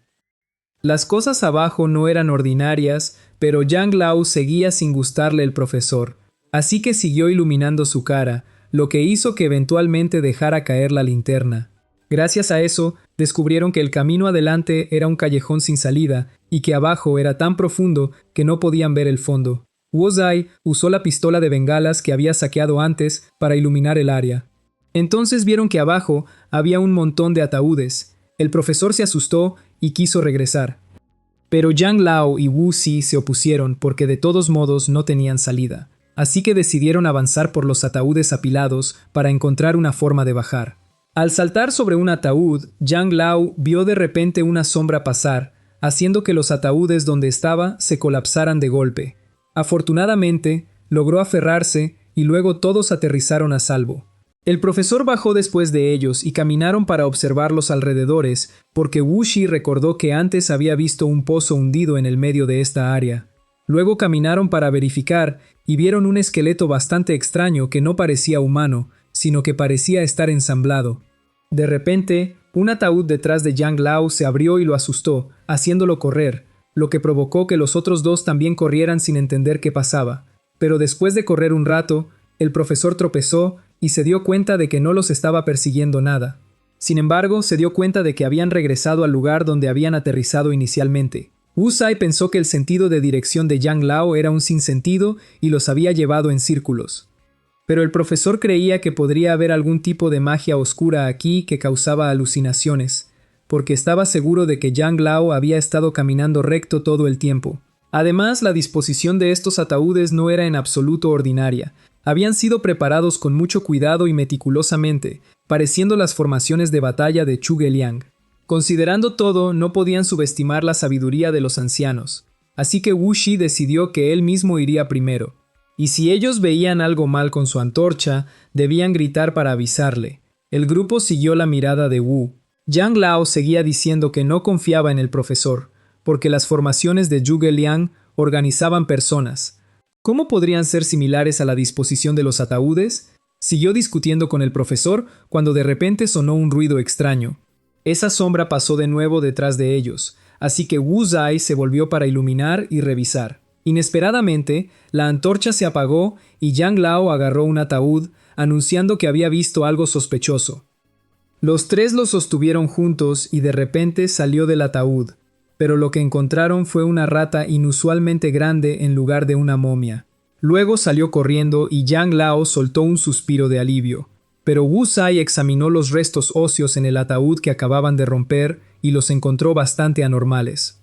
Speaker 1: Las cosas abajo no eran ordinarias, pero Yang Lao seguía sin gustarle el profesor, así que siguió iluminando su cara, lo que hizo que eventualmente dejara caer la linterna. Gracias a eso, descubrieron que el camino adelante era un callejón sin salida y que abajo era tan profundo que no podían ver el fondo. Wu Zai usó la pistola de bengalas que había saqueado antes para iluminar el área. Entonces vieron que abajo había un montón de ataúdes. El profesor se asustó y quiso regresar. Pero Yang Lao y Wu Xi se opusieron porque de todos modos no tenían salida. Así que decidieron avanzar por los ataúdes apilados para encontrar una forma de bajar. Al saltar sobre un ataúd, Yang Lao vio de repente una sombra pasar, haciendo que los ataúdes donde estaba se colapsaran de golpe. Afortunadamente, logró aferrarse y luego todos aterrizaron a salvo. El profesor bajó después de ellos y caminaron para observar los alrededores, porque Wu Xi recordó que antes había visto un pozo hundido en el medio de esta área. Luego caminaron para verificar y vieron un esqueleto bastante extraño que no parecía humano, sino que parecía estar ensamblado. De repente, un ataúd detrás de Yang Lao se abrió y lo asustó, haciéndolo correr, lo que provocó que los otros dos también corrieran sin entender qué pasaba. Pero después de correr un rato, el profesor tropezó y se dio cuenta de que no los estaba persiguiendo nada. Sin embargo, se dio cuenta de que habían regresado al lugar donde habían aterrizado inicialmente. Wu Zai pensó que el sentido de dirección de Yang Lao era un sinsentido y los había llevado en círculos. Pero el profesor creía que podría haber algún tipo de magia oscura aquí que causaba alucinaciones, porque estaba seguro de que Yang Lao había estado caminando recto todo el tiempo. Además, la disposición de estos ataúdes no era en absoluto ordinaria. Habían sido preparados con mucho cuidado y meticulosamente, pareciendo las formaciones de batalla de Zhuge Liang. Considerando todo, no podían subestimar la sabiduría de los ancianos, así que Wu Xi decidió que él mismo iría primero. Y si ellos veían algo mal con su antorcha, debían gritar para avisarle. El grupo siguió la mirada de Wu. Yang Lao seguía diciendo que no confiaba en el profesor, porque las formaciones de Zhuge Liang organizaban personas. ¿Cómo podrían ser similares a la disposición de los ataúdes? Siguió discutiendo con el profesor cuando de repente sonó un ruido extraño. Esa sombra pasó de nuevo detrás de ellos, así que Wu Zai se volvió para iluminar y revisar. Inesperadamente, la antorcha se apagó y Yang Lao agarró un ataúd, anunciando que había visto algo sospechoso. Los tres lo sostuvieron juntos y de repente salió del ataúd, pero lo que encontraron fue una rata inusualmente grande en lugar de una momia. Luego salió corriendo y Yang Lao soltó un suspiro de alivio, pero Wu Zai examinó los restos óseos en el ataúd que acababan de romper y los encontró bastante anormales.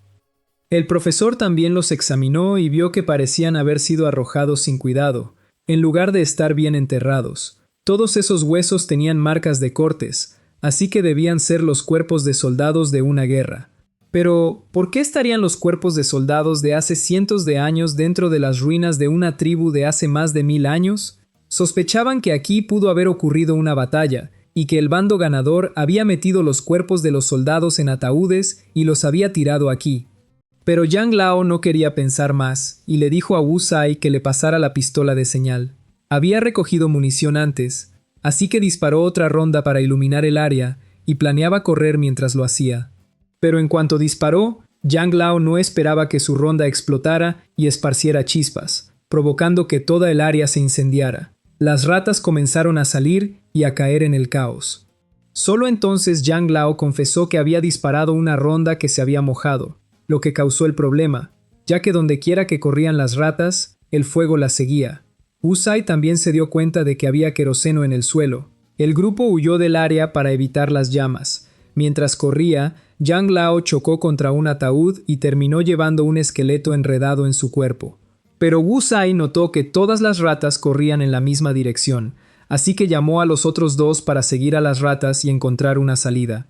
Speaker 1: El profesor también los examinó y vio que parecían haber sido arrojados sin cuidado, en lugar de estar bien enterrados. Todos esos huesos tenían marcas de cortes, así que debían ser los cuerpos de soldados de una guerra. Pero, ¿por qué estarían los cuerpos de soldados de hace cientos de años dentro de las ruinas de una tribu de hace más de 1000 años? Sospechaban que aquí pudo haber ocurrido una batalla, y que el bando ganador había metido los cuerpos de los soldados en ataúdes y los había tirado aquí. Pero Yang Lao no quería pensar más, y le dijo a Wu Zai que le pasara la pistola de señal. Había recogido munición antes, así que disparó otra ronda para iluminar el área, y planeaba correr mientras lo hacía. Pero en cuanto disparó, Yang Lao no esperaba que su ronda explotara y esparciera chispas, provocando que toda el área se incendiara. Las ratas comenzaron a salir y a caer en el caos. Solo entonces Yang Lao confesó que había disparado una ronda que se había mojado, lo que causó el problema, ya que dondequiera que corrían las ratas, el fuego las seguía. Wu Zai también se dio cuenta de que había queroseno en el suelo. El grupo huyó del área para evitar las llamas. Mientras corría, Yang Lao chocó contra un ataúd y terminó llevando un esqueleto enredado en su cuerpo. Pero Wu Zai notó que todas las ratas corrían en la misma dirección, así que llamó a los otros dos para seguir a las ratas y encontrar una salida.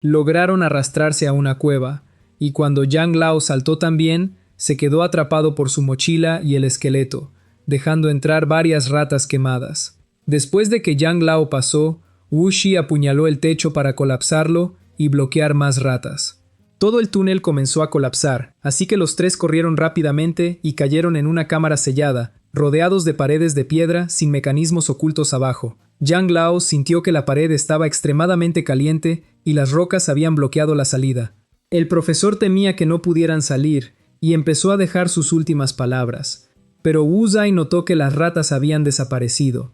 Speaker 1: Lograron arrastrarse a una cueva, y cuando Yang Lao saltó también, se quedó atrapado por su mochila y el esqueleto, dejando entrar varias ratas quemadas. Después de que Yang Lao pasó, Wu Xi apuñaló el techo para colapsarlo y bloquear más ratas. Todo el túnel comenzó a colapsar, así que los tres corrieron rápidamente y cayeron en una cámara sellada, rodeados de paredes de piedra sin mecanismos ocultos abajo. Yang Lao sintió que la pared estaba extremadamente caliente y las rocas habían bloqueado la salida. El profesor temía que no pudieran salir y empezó a dejar sus últimas palabras, pero Wu Zai notó que las ratas habían desaparecido.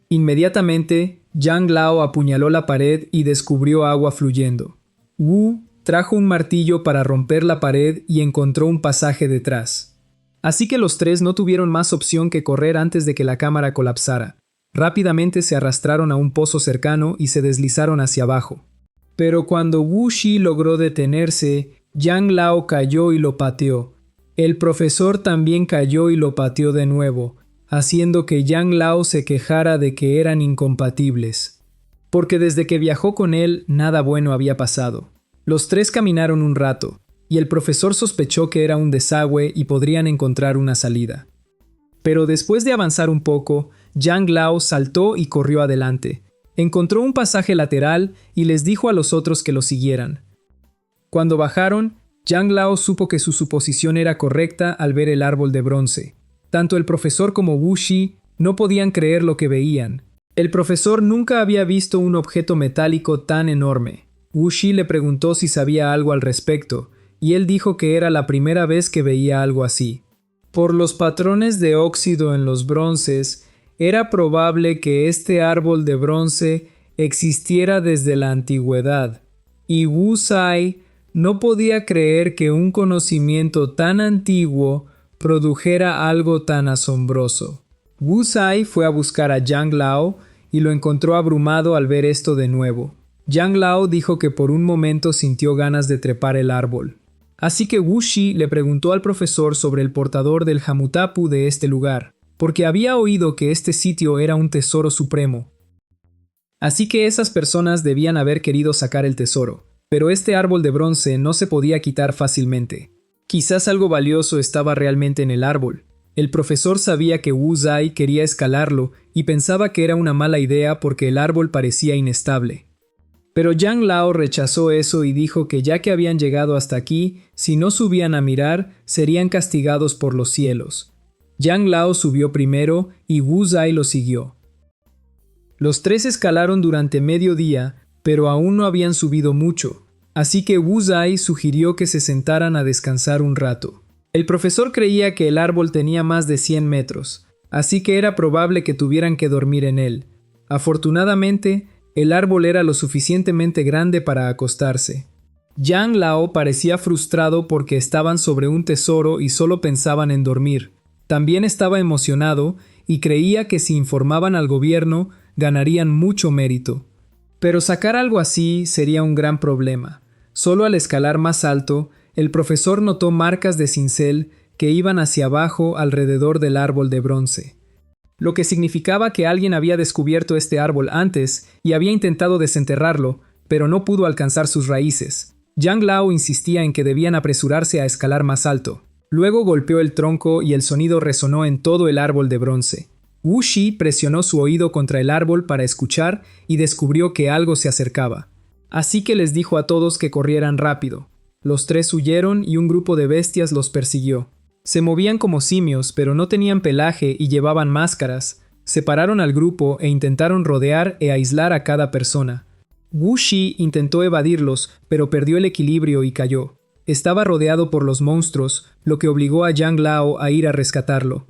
Speaker 1: Inmediatamente, Yang Lao apuñaló la pared y descubrió agua fluyendo. Wu trajo un martillo para romper la pared y encontró un pasaje detrás. Así que los tres no tuvieron más opción que correr antes de que la cámara colapsara. Rápidamente se arrastraron a un pozo cercano y se deslizaron hacia abajo. Pero cuando Wu Shi logró detenerse, Yang Lao cayó y lo pateó. El profesor también cayó y lo pateó de nuevo, haciendo que Yang Lao se quejara de que eran incompatibles. Porque desde que viajó con él, nada bueno había pasado. Los tres caminaron un rato, y el profesor sospechó que era un desagüe y podrían encontrar una salida. Pero después de avanzar un poco, Yang Lao saltó y corrió adelante. Encontró un pasaje lateral y les dijo a los otros que lo siguieran. Cuando bajaron, Yang Lao supo que su suposición era correcta al ver el árbol de bronce. Tanto el profesor como Wu Shi no podían creer lo que veían. El profesor nunca había visto un objeto metálico tan enorme. Wu Shi le preguntó si sabía algo al respecto, y él dijo que era la primera vez que veía algo así. Por los patrones de óxido en los bronces, era probable que este árbol de bronce existiera desde la antigüedad, y Wu Zai no podía creer que un conocimiento tan antiguo produjera algo tan asombroso. Wu Zai fue a buscar a Yang Lao y lo encontró abrumado al ver esto de nuevo. Yang Lao dijo que por un momento sintió ganas de trepar el árbol. Así que Wu Shi le preguntó al profesor sobre el portador del Jamutapu de este lugar, porque había oído que este sitio era un tesoro supremo. Así que esas personas debían haber querido sacar el tesoro, pero este árbol de bronce no se podía quitar fácilmente. Quizás algo valioso estaba realmente en el árbol. El profesor sabía que Wu Zai quería escalarlo y pensaba que era una mala idea porque el árbol parecía inestable. Pero Yang Lao rechazó eso y dijo que ya que habían llegado hasta aquí, si no subían a mirar, serían castigados por los cielos. Yang Lao subió primero y Wu Zai lo siguió. Los tres escalaron durante medio día, pero aún no habían subido mucho, así que Wu Zai sugirió que se sentaran a descansar un rato. El profesor creía que el árbol tenía más de 100 metros, así que era probable que tuvieran que dormir en él. Afortunadamente, el árbol era lo suficientemente grande para acostarse. Yang Lao parecía frustrado porque estaban sobre un tesoro y solo pensaban en dormir. También estaba emocionado y creía que si informaban al gobierno, ganarían mucho mérito. Pero sacar algo así sería un gran problema. Solo al escalar más alto, el profesor notó marcas de cincel que iban hacia abajo alrededor del árbol de bronce, lo que significaba que alguien había descubierto este árbol antes y había intentado desenterrarlo, pero no pudo alcanzar sus raíces. Yang Lao insistía en que debían apresurarse a escalar más alto. Luego golpeó el tronco y el sonido resonó en todo el árbol de bronce. Wu Shi presionó su oído contra el árbol para escuchar y descubrió que algo se acercaba. Así que les dijo a todos que corrieran rápido. Los tres huyeron y un grupo de bestias los persiguió. Se movían como simios, pero no tenían pelaje y llevaban máscaras. Separaron al grupo e intentaron rodear e aislar a cada persona. Wu Shi intentó evadirlos, pero perdió el equilibrio y cayó. Estaba rodeado por los monstruos, lo que obligó a Yang Lao a ir a rescatarlo.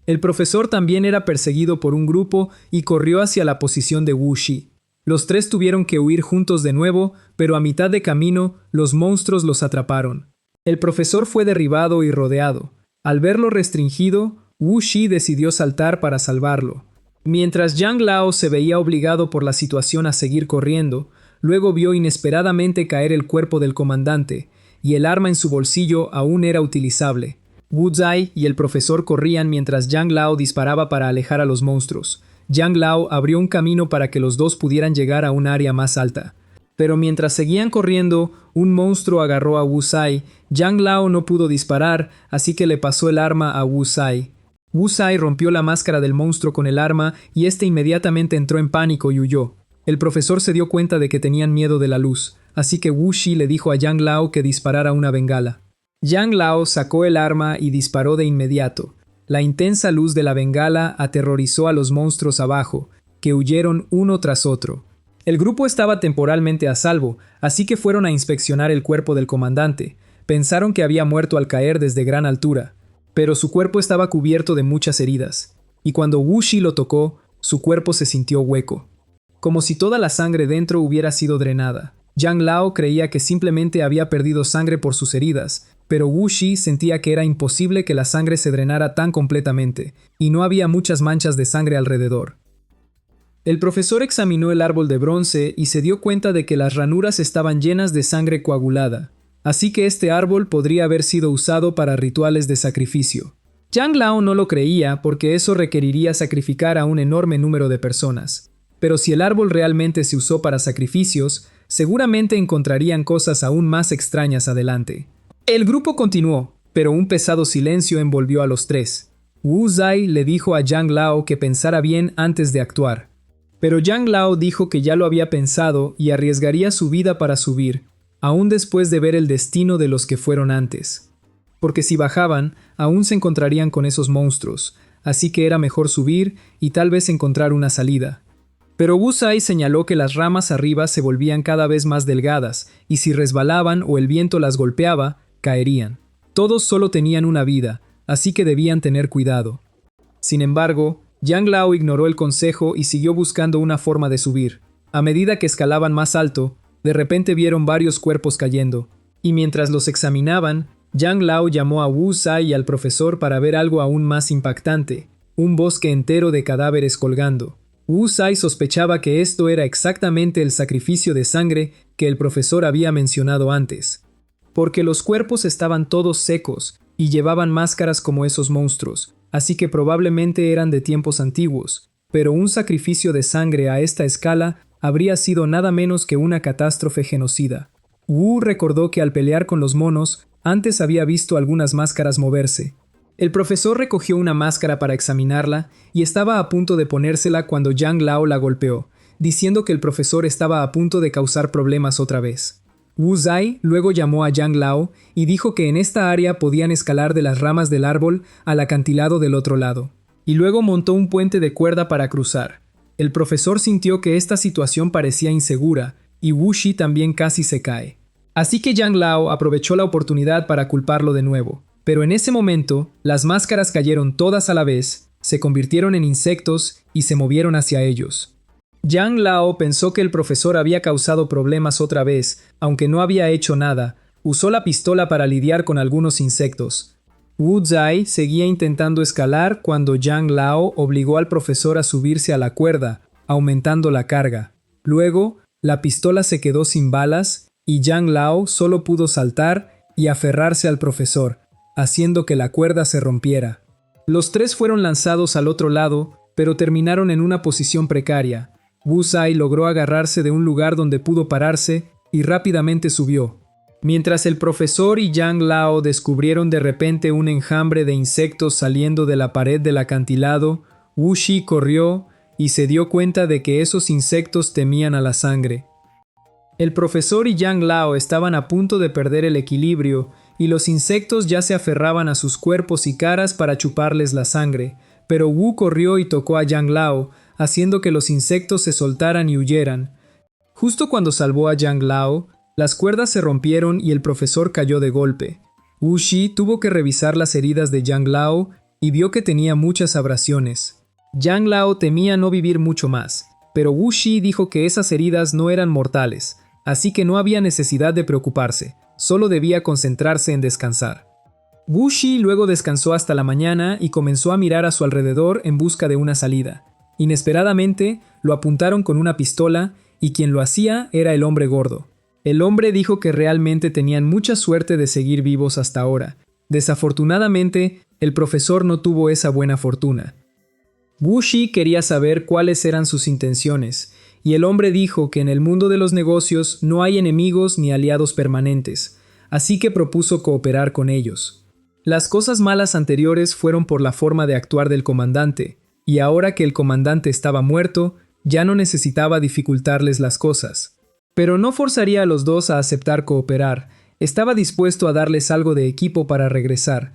Speaker 1: El profesor también era perseguido por un grupo y corrió hacia la posición de Wu Shi. Los tres tuvieron que huir juntos de nuevo, pero a mitad de camino, los monstruos los atraparon. El profesor fue derribado y rodeado. Al verlo restringido, Wu Shi decidió saltar para salvarlo. Mientras Yang Lao se veía obligado por la situación a seguir corriendo, luego vio inesperadamente caer el cuerpo del comandante, y el arma en su bolsillo aún era utilizable. Wu Zai y el profesor corrían mientras Yang Lao disparaba para alejar a los monstruos. Yang Lao abrió un camino para que los dos pudieran llegar a un área más alta. Pero mientras seguían corriendo, un monstruo agarró a Wu Zai. Yang Lao no pudo disparar, así que le pasó el arma a Wu Zai. Wu Zai rompió la máscara del monstruo con el arma y este inmediatamente entró en pánico y huyó. El profesor se dio cuenta de que tenían miedo de la luz, así que Wu Shi le dijo a Yang Lao que disparara una bengala. Yang Lao sacó el arma y disparó de inmediato. La intensa luz de la bengala aterrorizó a los monstruos abajo, que huyeron uno tras otro. El grupo estaba temporalmente a salvo, así que fueron a inspeccionar el cuerpo del comandante. Pensaron que había muerto al caer desde gran altura, pero su cuerpo estaba cubierto de muchas heridas, y cuando Wu Shi lo tocó, su cuerpo se sintió hueco, como si toda la sangre dentro hubiera sido drenada. Yang Lao creía que simplemente había perdido sangre por sus heridas, pero Wu Shi sentía que era imposible que la sangre se drenara tan completamente, y no había muchas manchas de sangre alrededor. El profesor examinó el árbol de bronce y se dio cuenta de que las ranuras estaban llenas de sangre coagulada, así que este árbol podría haber sido usado para rituales de sacrificio. Yang Lao no lo creía porque eso requeriría sacrificar a un enorme número de personas. Pero si el árbol realmente se usó para sacrificios, seguramente encontrarían cosas aún más extrañas adelante. El grupo continuó, pero un pesado silencio envolvió a los tres. Wu Zai le dijo a Yang Lao que pensara bien antes de actuar. Pero Yang Lao dijo que ya lo había pensado y arriesgaría su vida para subir, aún después de ver el destino de los que fueron antes. Porque si bajaban, aún se encontrarían con esos monstruos, así que era mejor subir y tal vez encontrar una salida. Pero Wu Zai señaló que las ramas arriba se volvían cada vez más delgadas, y si resbalaban o el viento las golpeaba, caerían. Todos solo tenían una vida, así que debían tener cuidado. Sin embargo, Yang Lao ignoró el consejo y siguió buscando una forma de subir. A medida que escalaban más alto, de repente vieron varios cuerpos cayendo, y mientras los examinaban, Yang Lao llamó a Wu Zai y al profesor para ver algo aún más impactante, un bosque entero de cadáveres colgando. Wu Zai sospechaba que esto era exactamente el sacrificio de sangre que el profesor había mencionado antes, porque los cuerpos estaban todos secos y llevaban máscaras como esos monstruos, así que probablemente eran de tiempos antiguos, pero un sacrificio de sangre a esta escala habría sido nada menos que una catástrofe genocida. Wu recordó que al pelear con los monos, antes había visto algunas máscaras moverse. El profesor recogió una máscara para examinarla y estaba a punto de ponérsela cuando Yang Lao la golpeó, diciendo que el profesor estaba a punto de causar problemas otra vez. Wu Zai luego llamó a Yang Lao y dijo que en esta área podían escalar de las ramas del árbol al acantilado del otro lado, y luego montó un puente de cuerda para cruzar. El profesor sintió que esta situación parecía insegura, y Wu Shi también casi se cae. Así que Yang Lao aprovechó la oportunidad para culparlo de nuevo. Pero en ese momento, las máscaras cayeron todas a la vez, se convirtieron en insectos y se movieron hacia ellos. Yang Lao pensó que el profesor había causado problemas otra vez, aunque no había hecho nada. Usó la pistola para lidiar con algunos insectos. Wu Zai seguía intentando escalar cuando Yang Lao obligó al profesor a subirse a la cuerda, aumentando la carga. Luego, la pistola se quedó sin balas y Yang Lao solo pudo saltar y aferrarse al profesor, haciendo que la cuerda se rompiera. Los tres fueron lanzados al otro lado, pero terminaron en una posición precaria. Wu Zai logró agarrarse de un lugar donde pudo pararse y rápidamente subió. Mientras el profesor y Yang Lao descubrieron de repente un enjambre de insectos saliendo de la pared del acantilado, Wu Shi corrió y se dio cuenta de que esos insectos temían a la sangre. El profesor y Yang Lao estaban a punto de perder el equilibrio y los insectos ya se aferraban a sus cuerpos y caras para chuparles la sangre, pero Wu corrió y tocó a Yang Lao, haciendo que los insectos se soltaran y huyeran. Justo cuando salvó a Yang Lao, las cuerdas se rompieron y el profesor cayó de golpe. Wu Shi tuvo que revisar las heridas de Yang Lao y vio que tenía muchas abrasiones. Yang Lao temía no vivir mucho más, pero Wu Shi dijo que esas heridas no eran mortales, así que no había necesidad de preocuparse. Solo debía concentrarse en descansar. Wu Shi luego descansó hasta la mañana y comenzó a mirar a su alrededor en busca de una salida. Inesperadamente, lo apuntaron con una pistola y quien lo hacía era el hombre gordo. El hombre dijo que realmente tenían mucha suerte de seguir vivos hasta ahora. Desafortunadamente, el profesor no tuvo esa buena fortuna. Wu Shi quería saber cuáles eran sus intenciones, y el hombre dijo que en el mundo de los negocios no hay enemigos ni aliados permanentes, así que propuso cooperar con ellos. Las cosas malas anteriores fueron por la forma de actuar del comandante, y ahora que el comandante estaba muerto, ya no necesitaba dificultarles las cosas. Pero no forzaría a los dos a aceptar cooperar, estaba dispuesto a darles algo de equipo para regresar.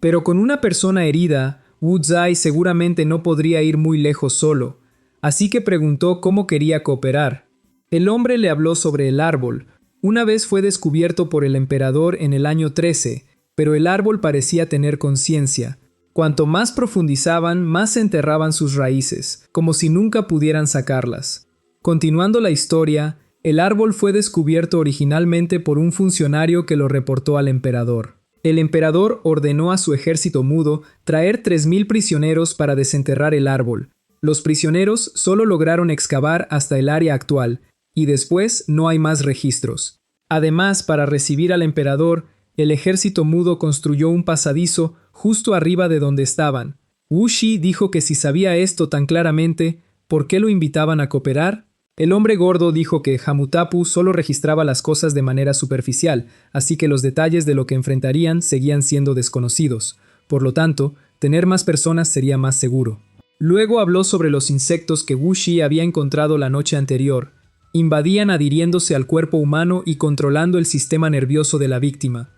Speaker 1: Pero con una persona herida, Wu Zai seguramente no podría ir muy lejos solo, así que preguntó cómo quería cooperar. El hombre le habló sobre el árbol. Una vez fue descubierto por el emperador en el año 13, pero el árbol parecía tener conciencia. Cuanto más profundizaban, más se enterraban sus raíces, como si nunca pudieran sacarlas. Continuando la historia, el árbol fue descubierto originalmente por un funcionario que lo reportó al emperador. El emperador ordenó a su ejército mudo traer 3.000 prisioneros para desenterrar el árbol. Los prisioneros solo lograron excavar hasta el área actual, y después no hay más registros. Además, para recibir al emperador, el ejército mudo construyó un pasadizo justo arriba de donde estaban. Wu Shi dijo que si sabía esto tan claramente, ¿por qué lo invitaban a cooperar? El hombre gordo dijo que Hamutapu solo registraba las cosas de manera superficial, así que los detalles de lo que enfrentarían seguían siendo desconocidos. Por lo tanto, tener más personas sería más seguro. Luego habló sobre los insectos que Wu Shi había encontrado la noche anterior. Invadían adhiriéndose al cuerpo humano y controlando el sistema nervioso de la víctima.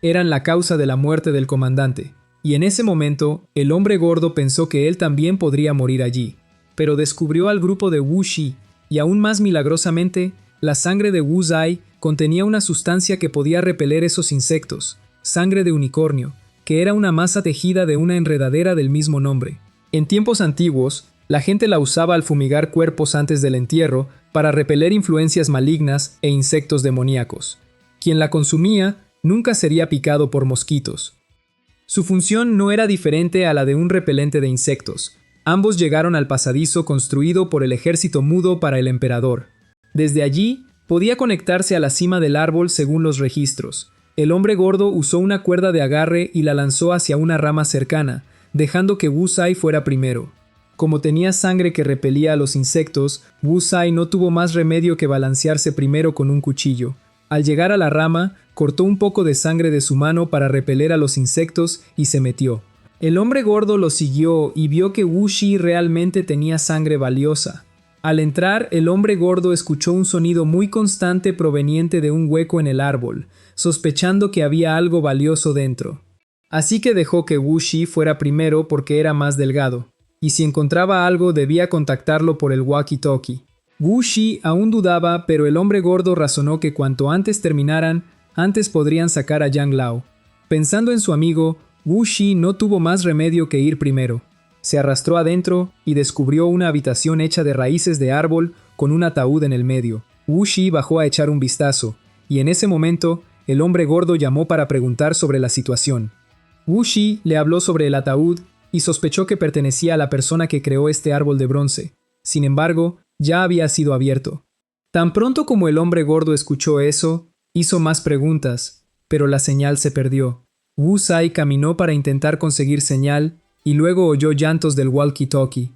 Speaker 1: Eran la causa de la muerte del comandante, y en ese momento, el hombre gordo pensó que él también podría morir allí. Pero descubrió al grupo de Wu Shi, y aún más milagrosamente, la sangre de Wu Zai contenía una sustancia que podía repeler esos insectos, sangre de unicornio, que era una masa tejida de una enredadera del mismo nombre. En tiempos antiguos, la gente la usaba al fumigar cuerpos antes del entierro para repeler influencias malignas e insectos demoníacos. Quien la consumía nunca sería picado por mosquitos. Su función no era diferente a la de un repelente de insectos. Ambos llegaron al pasadizo construido por el ejército mudo para el emperador. Desde allí, podía conectarse a la cima del árbol según los registros. El hombre gordo usó una cuerda de agarre y la lanzó hacia una rama cercana, dejando que Wu Zai fuera primero. Como tenía sangre que repelía a los insectos, Wu Zai no tuvo más remedio que balancearse primero con un cuchillo. Al llegar a la rama, cortó un poco de sangre de su mano para repeler a los insectos y se metió. El hombre gordo lo siguió y vio que Wu Shi realmente tenía sangre valiosa. Al entrar, el hombre gordo escuchó un sonido muy constante proveniente de un hueco en el árbol, sospechando que había algo valioso dentro. Así que dejó que Wu Shi fuera primero porque era más delgado, y si encontraba algo debía contactarlo por el walkie-talkie. Wu Shi aún dudaba, pero el hombre gordo razonó que cuanto antes terminaran, antes podrían sacar a Yang Lao. Pensando en su amigo, Wu Shi no tuvo más remedio que ir primero. Se arrastró adentro y descubrió una habitación hecha de raíces de árbol con un ataúd en el medio. Wu Shi bajó a echar un vistazo, y en ese momento, el hombre gordo llamó para preguntar sobre la situación. Wu Shi le habló sobre el ataúd y sospechó que pertenecía a la persona que creó este árbol de bronce. Sin embargo, ya había sido abierto. Tan pronto como el hombre gordo escuchó eso, hizo más preguntas, pero la señal se perdió. Wu Zai caminó para intentar conseguir señal y luego oyó llantos del walkie-talkie.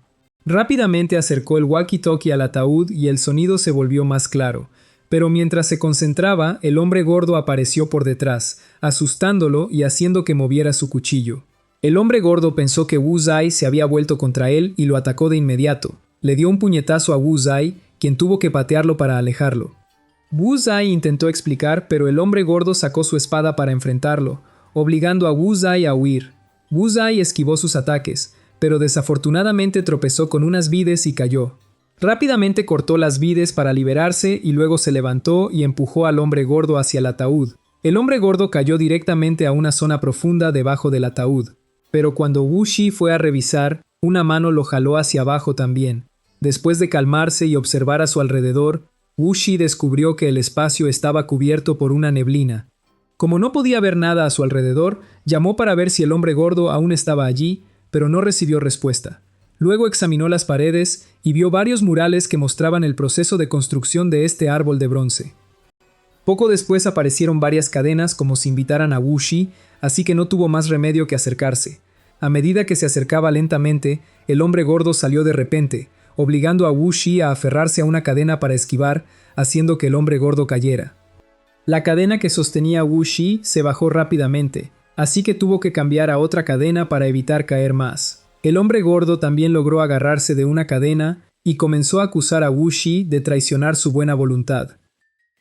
Speaker 1: Rápidamente acercó el walkie-talkie al ataúd y el sonido se volvió más claro, pero mientras se concentraba, el hombre gordo apareció por detrás, asustándolo y haciendo que moviera su cuchillo. El hombre gordo pensó que Wu Zai se había vuelto contra él y lo atacó de inmediato. Le dio un puñetazo a Wu Zai, quien tuvo que patearlo para alejarlo. Wu Zai intentó explicar, pero el hombre gordo sacó su espada para enfrentarlo, obligando a Wu Zai a huir. Wu Zai esquivó sus ataques, pero desafortunadamente tropezó con unas vides y cayó. Rápidamente cortó las vides para liberarse y luego se levantó y empujó al hombre gordo hacia el ataúd. El hombre gordo cayó directamente a una zona profunda debajo del ataúd, pero cuando Wu Shi fue a revisar, una mano lo jaló hacia abajo también. Después de calmarse y observar a su alrededor, Wu Shi descubrió que el espacio estaba cubierto por una neblina. Como no podía ver nada a su alrededor, llamó para ver si el hombre gordo aún estaba allí, pero no recibió respuesta. Luego examinó las paredes y vio varios murales que mostraban el proceso de construcción de este árbol de bronce. Poco después aparecieron varias cadenas como si invitaran a Wu Shi, así que no tuvo más remedio que acercarse. A medida que se acercaba lentamente, el hombre gordo salió de repente, obligando a Wu Shi a aferrarse a una cadena para esquivar, haciendo que el hombre gordo cayera. La cadena que sostenía a Wu Shi se bajó rápidamente, así que tuvo que cambiar a otra cadena para evitar caer más. El hombre gordo también logró agarrarse de una cadena y comenzó a acusar a Wu Shi de traicionar su buena voluntad.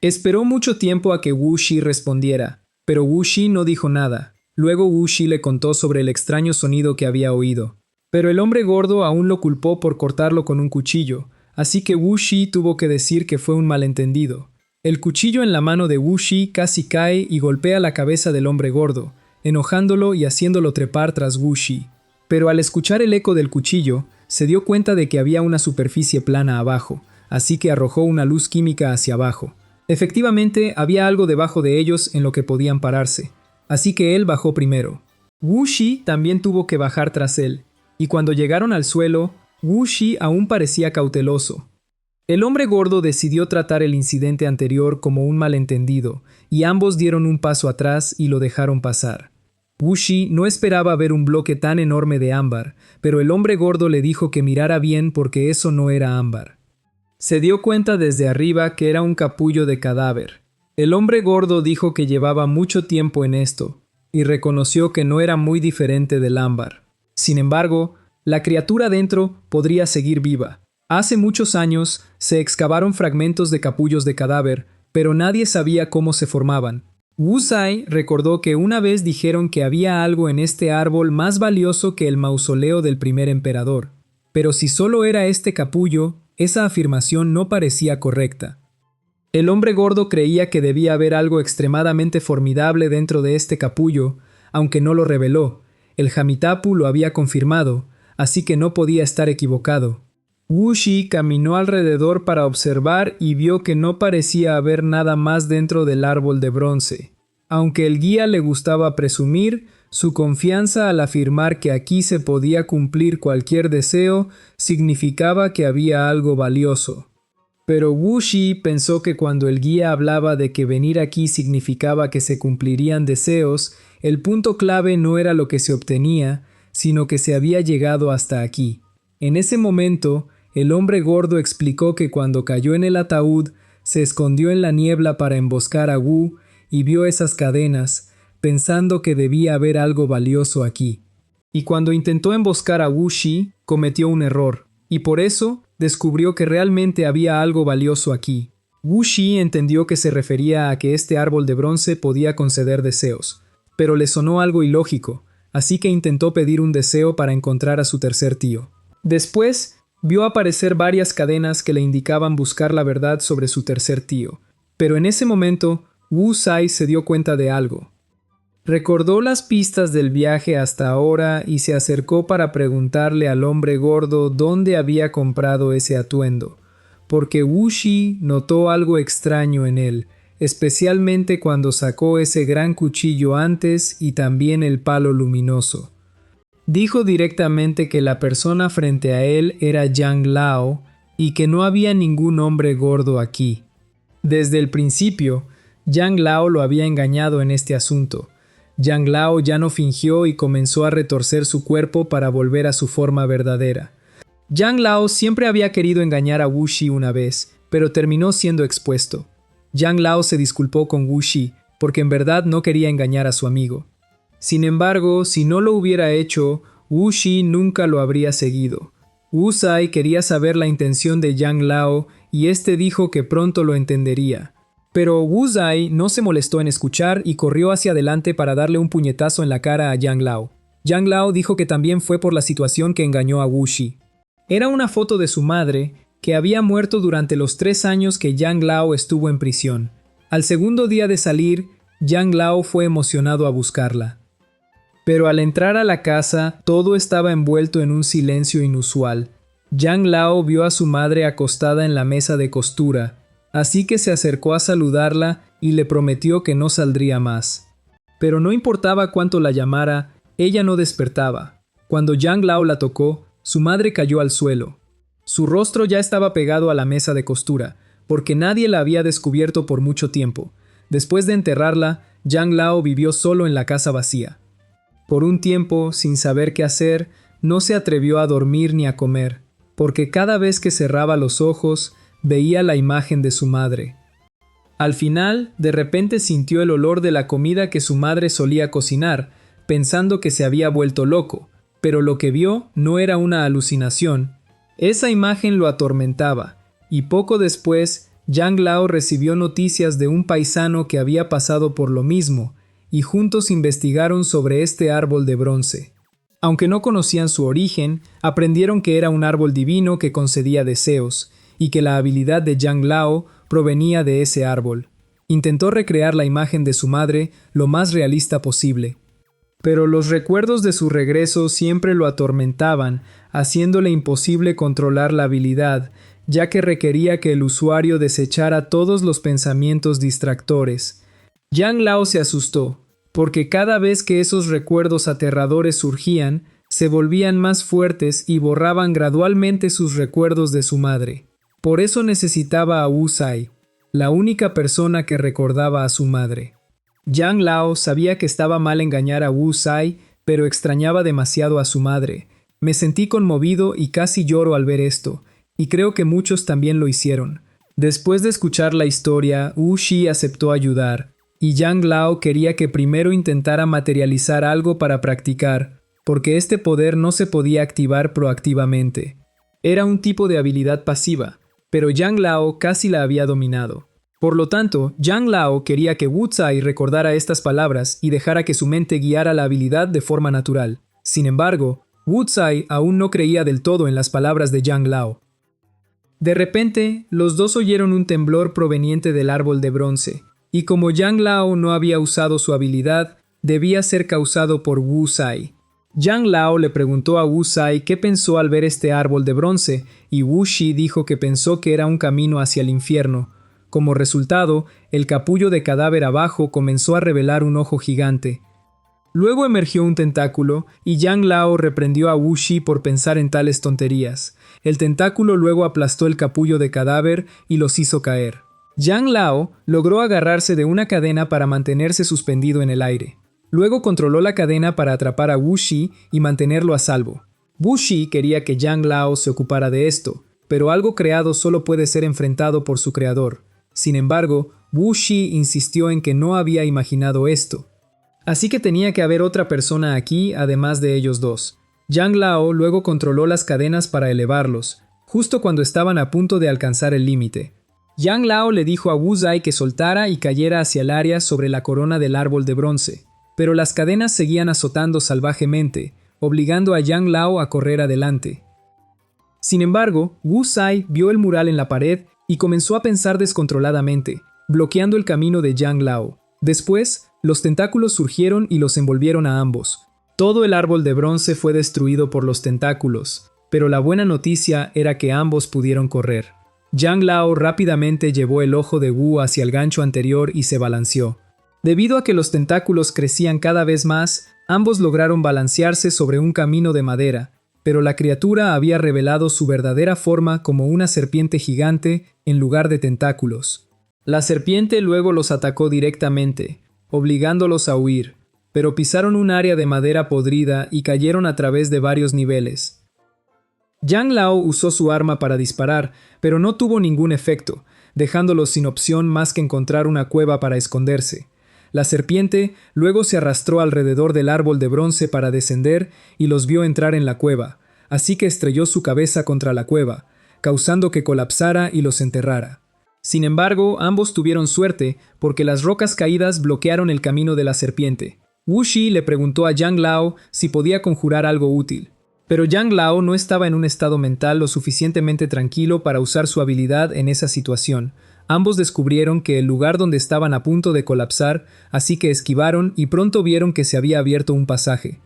Speaker 1: Esperó mucho tiempo a que Wu Shi respondiera, pero Wu Shi no dijo nada. Luego Wu Shi le contó sobre el extraño sonido que había oído. Pero el hombre gordo aún lo culpó por cortarlo con un cuchillo, así que Wu Shi tuvo que decir que fue un malentendido. El cuchillo en la mano de Wu Shi casi cae y golpea la cabeza del hombre gordo, enojándolo y haciéndolo trepar tras Wu Shi. Pero al escuchar el eco del cuchillo, se dio cuenta de que había una superficie plana abajo, así que arrojó una luz química hacia abajo. Efectivamente, había algo debajo de ellos en lo que podían pararse, así que él bajó primero. Wu Shi también tuvo que bajar tras él, y cuando llegaron al suelo, Wu Shi aún parecía cauteloso. El hombre gordo decidió tratar el incidente anterior como un malentendido, y ambos dieron un paso atrás y lo dejaron pasar. Wu Shi no esperaba ver un bloque tan enorme de ámbar, pero el hombre gordo le dijo que mirara bien porque eso no era ámbar. Se dio cuenta desde arriba que era un capullo de cadáver. El hombre gordo dijo que llevaba mucho tiempo en esto, y reconoció que no era muy diferente del ámbar. Sin embargo, la criatura dentro podría seguir viva. Hace muchos años se excavaron fragmentos de capullos de cadáver, pero nadie sabía cómo se formaban. Wu Zai recordó que una vez dijeron que había algo en este árbol más valioso que el mausoleo del primer emperador. Pero si solo era este capullo, esa afirmación no parecía correcta. El hombre gordo creía que debía haber algo extremadamente formidable dentro de este capullo, aunque no lo reveló. El Hammitapu lo había confirmado, así que no podía estar equivocado. Wu Shi caminó alrededor para observar y vio que no parecía haber nada más dentro del árbol de bronce. Aunque el guía le gustaba presumir, su confianza al afirmar que aquí se podía cumplir cualquier deseo significaba que había algo valioso. Pero Wu Shi pensó que cuando el guía hablaba de que venir aquí significaba que se cumplirían deseos, el punto clave no era lo que se obtenía, sino que se había llegado hasta aquí. En ese momento, el hombre gordo explicó que cuando cayó en el ataúd, se escondió en la niebla para emboscar a Wu y vio esas cadenas, pensando que debía haber algo valioso aquí. Y cuando intentó emboscar a Wu Shi, cometió un error, y por eso descubrió que realmente había algo valioso aquí. Wu Shi entendió que se refería a que este árbol de bronce podía conceder deseos, pero le sonó algo ilógico, así que intentó pedir un deseo para encontrar a su tercer tío. Después, vio aparecer varias cadenas que le indicaban buscar la verdad sobre su tercer tío, pero en ese momento, Wu Zai se dio cuenta de algo. Recordó las pistas del viaje hasta ahora y se acercó para preguntarle al hombre gordo dónde había comprado ese atuendo, porque Wu Shi notó algo extraño en él, especialmente cuando sacó ese gran cuchillo antes y también el palo luminoso. Dijo directamente que la persona frente a él era Yang Lao y que no había ningún hombre gordo aquí. Desde el principio, Yang Lao lo había engañado en este asunto. Yang Lao ya no fingió y comenzó a retorcer su cuerpo para volver a su forma verdadera. Yang Lao siempre había querido engañar a Wu Shi una vez, pero terminó siendo expuesto. Yang Lao se disculpó con Wu Shi, porque en verdad no quería engañar a su amigo. Sin embargo, si no lo hubiera hecho, Wu Shi nunca lo habría seguido. Wu Zai quería saber la intención de Yang Lao y este dijo que pronto lo entendería. Pero Wu Zai no se molestó en escuchar y corrió hacia adelante para darle un puñetazo en la cara a Yang Lao. Yang Lao dijo que también fue por la situación que engañó a Wu Shi. Era una foto de su madre, que había muerto durante los 3 años que Yang Lao estuvo en prisión. Al segundo día de salir, Yang Lao fue emocionado a buscarla. Pero al entrar a la casa, todo estaba envuelto en un silencio inusual. Yang Lao vio a su madre acostada en la mesa de costura, así que se acercó a saludarla y le prometió que no saldría más. Pero no importaba cuánto la llamara, ella no despertaba. Cuando Yang Lao la tocó, su madre cayó al suelo. Su rostro ya estaba pegado a la mesa de costura, porque nadie la había descubierto por mucho tiempo. Después de enterrarla, Yang Lao vivió solo en la casa vacía. Por un tiempo, sin saber qué hacer, no se atrevió a dormir ni a comer, porque cada vez que cerraba los ojos, veía la imagen de su madre. Al final, de repente sintió el olor de la comida que su madre solía cocinar, pensando que se había vuelto loco, pero lo que vio no era una alucinación. Esa imagen lo atormentaba, y poco después, Yang Lao recibió noticias de un paisano que había pasado por lo mismo, y juntos investigaron sobre este árbol de bronce. Aunque no conocían su origen, aprendieron que era un árbol divino que concedía deseos, y que la habilidad de Yang Lao provenía de ese árbol. Intentó recrear la imagen de su madre lo más realista posible. Pero los recuerdos de su regreso siempre lo atormentaban, haciéndole imposible controlar la habilidad, ya que requería que el usuario desechara todos los pensamientos distractores. Yang Lao se asustó, porque cada vez que esos recuerdos aterradores surgían, se volvían más fuertes y borraban gradualmente sus recuerdos de su madre. Por eso necesitaba a Wu Sai, la única persona que recordaba a su madre. Yang Lao sabía que estaba mal engañar a Wu Sai, pero extrañaba demasiado a su madre. Me sentí conmovido y casi lloro al ver esto, y creo que muchos también lo hicieron. Después de escuchar la historia, Wu Shi aceptó ayudar, y Yang Lao quería que primero intentara materializar algo para practicar, porque este poder no se podía activar proactivamente. Era un tipo de habilidad pasiva, pero Yang Lao casi la había dominado. Por lo tanto, Yang Lao quería que Wu Sai recordara estas palabras y dejara que su mente guiara la habilidad de forma natural. Sin embargo, Wu Sai aún no creía del todo en las palabras de Yang Lao. De repente, los dos oyeron un temblor proveniente del árbol de bronce, y como Yang Lao no había usado su habilidad, debía ser causado por Wu Sai. Yang Lao le preguntó a Wu Sai qué pensó al ver este árbol de bronce, y Wu Shi dijo que pensó que era un camino hacia el infierno. Como resultado, el capullo de cadáver abajo comenzó a revelar un ojo gigante. Luego emergió un tentáculo, y Yang Lao reprendió a Wu Shi por pensar en tales tonterías. El tentáculo luego aplastó el capullo de cadáver y los hizo caer. Yang Lao logró agarrarse de una cadena para mantenerse suspendido en el aire. Luego controló la cadena para atrapar a Wu Shi y mantenerlo a salvo. Wu Shi quería que Yang Lao se ocupara de esto, pero algo creado solo puede ser enfrentado por su creador. Sin embargo, Wu Shi insistió en que no había imaginado esto. Así que tenía que haber otra persona aquí además de ellos dos. Yang Lao luego controló las cadenas para elevarlos, justo cuando estaban a punto de alcanzar el límite. Yang Lao le dijo a Wu Sai que soltara y cayera hacia el área sobre la corona del árbol de bronce, pero las cadenas seguían azotando salvajemente, obligando a Yang Lao a correr adelante. Sin embargo, Wu Sai vio el mural en la pared y comenzó a pensar descontroladamente, bloqueando el camino de Yang Lao. Después, los tentáculos surgieron y los envolvieron a ambos. Todo el árbol de bronce fue destruido por los tentáculos, pero la buena noticia era que ambos pudieron correr. Yang Lao rápidamente llevó el ojo de Wu hacia el gancho anterior y se balanceó. Debido a que los tentáculos crecían cada vez más, ambos lograron balancearse sobre un camino de madera, pero la criatura había revelado su verdadera forma como una serpiente gigante en lugar de tentáculos. La serpiente luego los atacó directamente, obligándolos a huir, pero pisaron un área de madera podrida y cayeron a través de varios niveles. Yang Lao usó su arma para disparar, pero no tuvo ningún efecto, dejándolos sin opción más que encontrar una cueva para esconderse. La serpiente luego se arrastró alrededor del árbol de bronce para descender y los vio entrar en la cueva, así que estrelló su cabeza contra la cueva, causando que colapsara y los enterrara. Sin embargo, ambos tuvieron suerte porque las rocas caídas bloquearon el camino de la serpiente. Wu Shi le preguntó a Yang Lao si podía conjurar algo útil, pero Yang Lao no estaba en un estado mental lo suficientemente tranquilo para usar su habilidad en esa situación. Ambos descubrieron que el lugar donde estaban a punto de colapsar, así que esquivaron y pronto vieron que se había abierto un pasaje.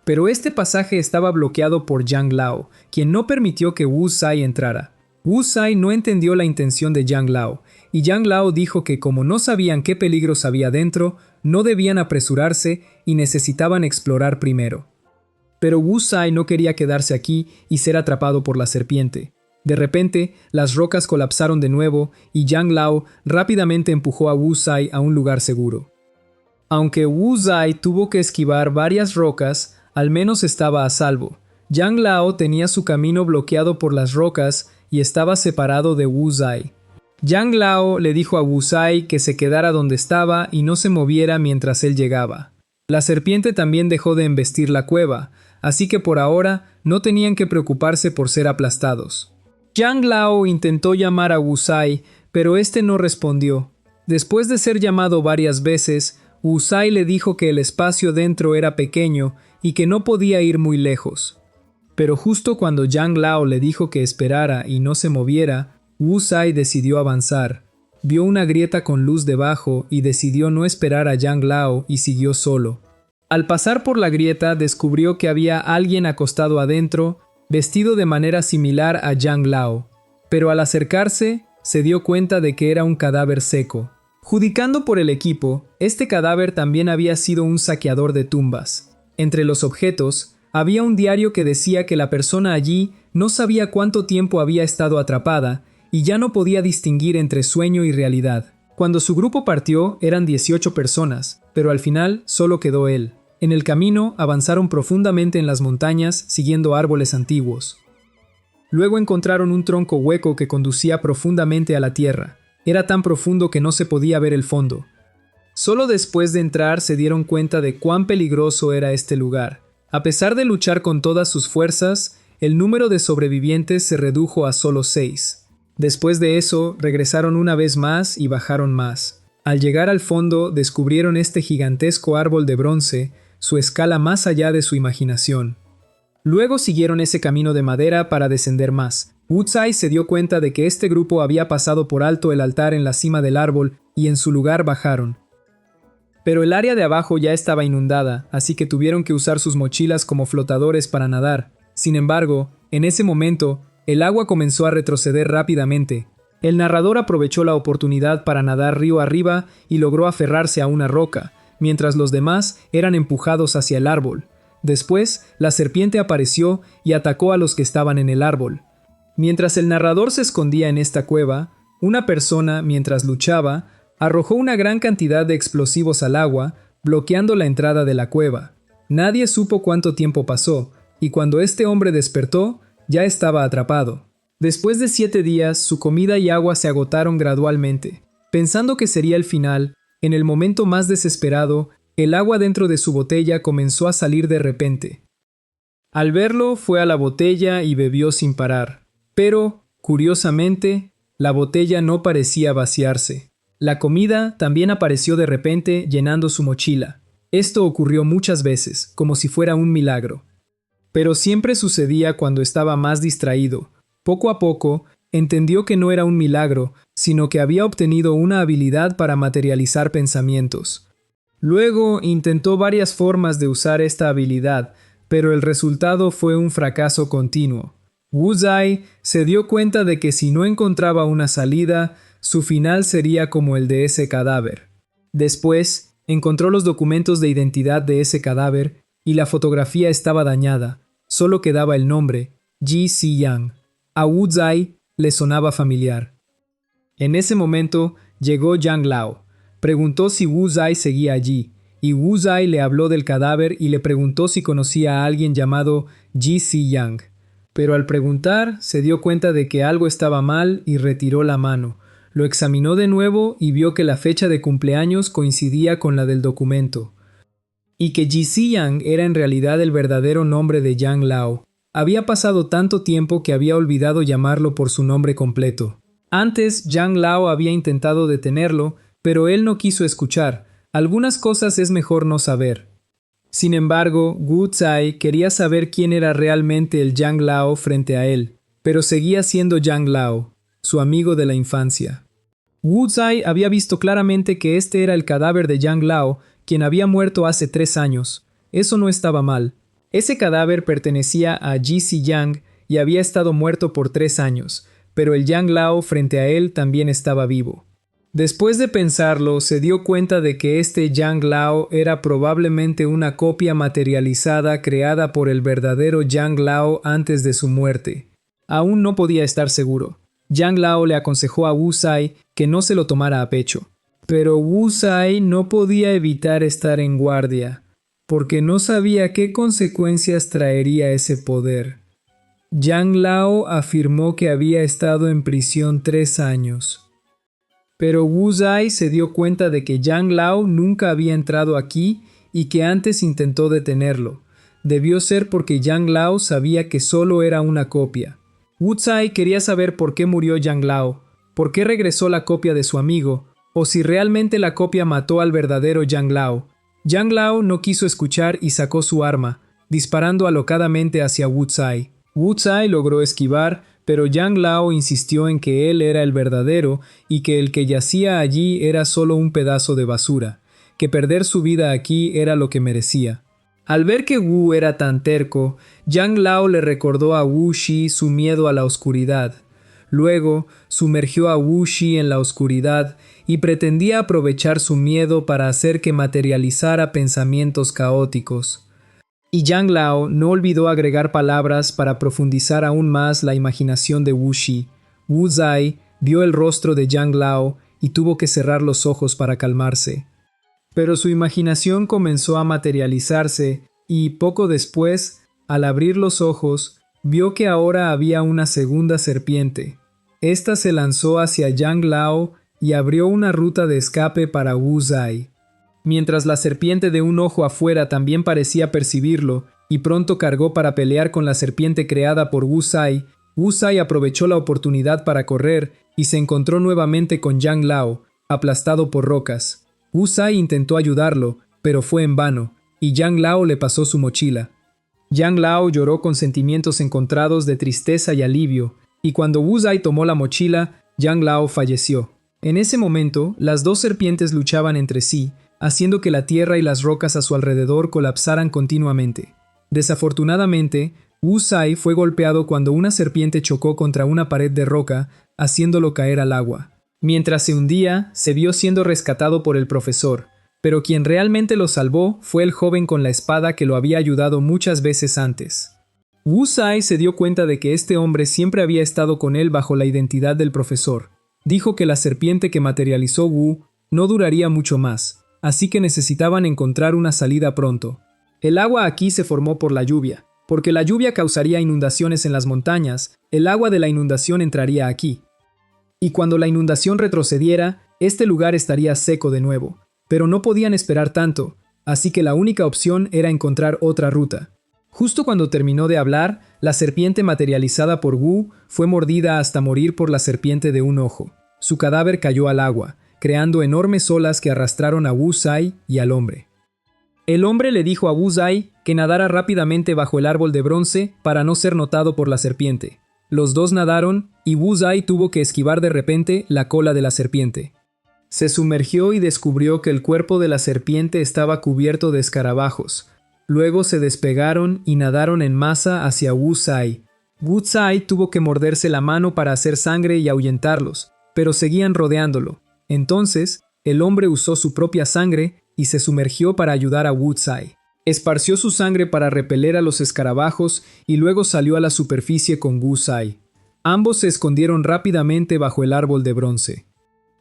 Speaker 1: Pero este pasaje estaba bloqueado por Yang Lao, quien no permitió que Wu Sai entrara. Wu Sai no entendió la intención de Yang Lao, y Yang Lao dijo que como no sabían qué peligros había dentro, no debían apresurarse y necesitaban explorar primero. Pero Wu Sai no quería quedarse aquí y ser atrapado por la serpiente. De repente, las rocas colapsaron de nuevo y Yang Lao rápidamente empujó a Wu Sai a un lugar seguro. Aunque Wu Sai tuvo que esquivar varias rocas, al menos estaba a salvo. Yang Lao tenía su camino bloqueado por las rocas y estaba separado de Wu Sai. Yang Lao le dijo a Wu Sai que se quedara donde estaba y no se moviera mientras él llegaba. La serpiente también dejó de embestir la cueva, así que por ahora no tenían que preocuparse por ser aplastados. Yang Lao intentó llamar a Wu Sai, pero este no respondió. Después de ser llamado varias veces, Wu Sai le dijo que el espacio dentro era pequeño y que no podía ir muy lejos. Pero justo cuando Yang Lao le dijo que esperara y no se moviera, Wu Zai decidió avanzar. Vio una grieta con luz debajo y decidió no esperar a Yang Lao y siguió solo. Al pasar por la grieta descubrió que había alguien acostado adentro, vestido de manera similar a Yang Lao. Pero al acercarse, se dio cuenta de que era un cadáver seco. Judicando por el equipo, este cadáver también había sido un saqueador de tumbas. Entre los objetos, había un diario que decía que la persona allí no sabía cuánto tiempo había estado atrapada y ya no podía distinguir entre sueño y realidad. Cuando su grupo partió eran 18 personas, pero al final solo quedó él. En el camino avanzaron profundamente en las montañas siguiendo árboles antiguos. Luego encontraron un tronco hueco que conducía profundamente a la tierra. Era tan profundo que no se podía ver el fondo. Solo después de entrar se dieron cuenta de cuán peligroso era este lugar. A pesar de luchar con todas sus fuerzas, el número de sobrevivientes se redujo a solo 6. Después de eso, regresaron una vez más y bajaron más. Al llegar al fondo, descubrieron este gigantesco árbol de bronce, su escala más allá de su imaginación. Luego siguieron ese camino de madera para descender más. Wu Zai se dio cuenta de que este grupo había pasado por alto el altar en la cima del árbol y en su lugar bajaron. Pero el área de abajo ya estaba inundada, así que tuvieron que usar sus mochilas como flotadores para nadar. Sin embargo, en ese momento, el agua comenzó a retroceder rápidamente. El narrador aprovechó la oportunidad para nadar río arriba y logró aferrarse a una roca, mientras los demás eran empujados hacia el árbol. Después, la serpiente apareció y atacó a los que estaban en el árbol. Mientras el narrador se escondía en esta cueva, una persona, mientras luchaba, arrojó una gran cantidad de explosivos al agua, bloqueando la entrada de la cueva. Nadie supo cuánto tiempo pasó, y cuando este hombre despertó, ya estaba atrapado. Después de 7 días, su comida y agua se agotaron gradualmente. Pensando que sería el final, en el momento más desesperado, el agua dentro de su botella comenzó a salir de repente. Al verlo, fue a la botella y bebió sin parar. Pero, curiosamente, la botella no parecía vaciarse. La comida también apareció de repente llenando su mochila. Esto ocurrió muchas veces, como si fuera un milagro. Pero siempre sucedía cuando estaba más distraído. Poco a poco, entendió que no era un milagro, sino que había obtenido una habilidad para materializar pensamientos. Luego intentó varias formas de usar esta habilidad, pero el resultado fue un fracaso continuo. Wu Zai se dio cuenta de que si no encontraba una salida, su final sería como el de ese cadáver. Después, encontró los documentos de identidad de ese cadáver y la fotografía estaba dañada. Solo quedaba el nombre, Ji Ziyang. A Wu Zai le sonaba familiar. En ese momento llegó Yang Lao. Preguntó si Wu Zai seguía allí, y Wu Zai le habló del cadáver y le preguntó si conocía a alguien llamado Ji Ziyang. Pero al preguntar, se dio cuenta de que algo estaba mal y retiró la mano. Lo examinó de nuevo y vio que la fecha de cumpleaños coincidía con la del documento. Y que Ji Ziyang era en realidad el verdadero nombre de Yang Lao. Había pasado tanto tiempo que había olvidado llamarlo por su nombre completo. Antes, Yang Lao había intentado detenerlo, pero él no quiso escuchar. Algunas cosas es mejor no saber. Sin embargo, Wu Zai quería saber quién era realmente el Yang Lao frente a él, pero seguía siendo Yang Lao, su amigo de la infancia. Wu Zai había visto claramente que este era el cadáver de Yang Lao, quien había muerto hace 3 años. Eso no estaba mal. Ese cadáver pertenecía a Ji Ziyang y había estado muerto por 3 años, pero el Yang Lao frente a él también estaba vivo. Después de pensarlo, se dio cuenta de que este Yang Lao era probablemente una copia materializada creada por el verdadero Yang Lao antes de su muerte. Aún no podía estar seguro. Yang Lao le aconsejó a Wu Zai que no se lo tomara a pecho. Pero Wu Zai no podía evitar estar en guardia, porque no sabía qué consecuencias traería ese poder. Yang Lao afirmó que había estado en prisión 3 años. Pero Wu Zai se dio cuenta de que Yang Lao nunca había entrado aquí y que antes intentó detenerlo. Debió ser porque Yang Lao sabía que solo era una copia. Wu Zai quería saber por qué murió Yang Lao, por qué regresó la copia de su amigo, o si realmente la copia mató al verdadero Yang Lao. Yang Lao no quiso escuchar y sacó su arma, disparando alocadamente hacia Wu Tsai. Wu Tsai logró esquivar, pero Yang Lao insistió en que él era el verdadero y que el que yacía allí era solo un pedazo de basura, que perder su vida aquí era lo que merecía. Al ver que Wu era tan terco, Yang Lao le recordó a Wu Shi su miedo a la oscuridad. Luego, sumergió a Wu Shi en la oscuridad y pretendía aprovechar su miedo para hacer que materializara pensamientos caóticos. Y Yang Lao no olvidó agregar palabras para profundizar aún más la imaginación de Wu Shi. Wu Zai vio el rostro de Yang Lao y tuvo que cerrar los ojos para calmarse. Pero su imaginación comenzó a materializarse y, poco después, al abrir los ojos, vio que ahora había una segunda serpiente. Esta se lanzó hacia Yang Lao y abrió una ruta de escape para Wu Zai. Mientras la serpiente de un ojo afuera también parecía percibirlo y pronto cargó para pelear con la serpiente creada por Wu Zai aprovechó la oportunidad para correr y se encontró nuevamente con Yang Lao, aplastado por rocas. Wu Zai intentó ayudarlo, pero fue en vano, y Yang Lao le pasó su mochila. Yang Lao lloró con sentimientos encontrados de tristeza y alivio, y cuando Wu Zai tomó la mochila, Yang Lao falleció. En ese momento, las dos serpientes luchaban entre sí, haciendo que la tierra y las rocas a su alrededor colapsaran continuamente. Desafortunadamente, Wu Zai fue golpeado cuando una serpiente chocó contra una pared de roca, haciéndolo caer al agua. Mientras se hundía, se vio siendo rescatado por el profesor, pero quien realmente lo salvó fue el joven con la espada que lo había ayudado muchas veces antes. Wu Zai se dio cuenta de que este hombre siempre había estado con él bajo la identidad del profesor. Dijo que la serpiente que materializó Wu no duraría mucho más, así que necesitaban encontrar una salida pronto. El agua aquí se formó por la lluvia. Porque la lluvia causaría inundaciones en las montañas, el agua de la inundación entraría aquí. Y cuando la inundación retrocediera, este lugar estaría seco de nuevo. Pero no podían esperar tanto, así que la única opción era encontrar otra ruta. Justo cuando terminó de hablar, la serpiente materializada por Wu fue mordida hasta morir por la serpiente de un ojo. Su cadáver cayó al agua, creando enormes olas que arrastraron a Wu Zai y al hombre. El hombre le dijo a Wu Zai que nadara rápidamente bajo el árbol de bronce para no ser notado por la serpiente. Los dos nadaron y Wu Zai tuvo que esquivar de repente la cola de la serpiente. Se sumergió y descubrió que el cuerpo de la serpiente estaba cubierto de escarabajos. Luego se despegaron y nadaron en masa hacia Wu Zai. Wu Zai tuvo que morderse la mano para hacer sangre y ahuyentarlos, pero seguían rodeándolo. Entonces, el hombre usó su propia sangre y se sumergió para ayudar a Wu Zai. Esparció su sangre para repeler a los escarabajos y luego salió a la superficie con Wu Zai. Ambos se escondieron rápidamente bajo el árbol de bronce.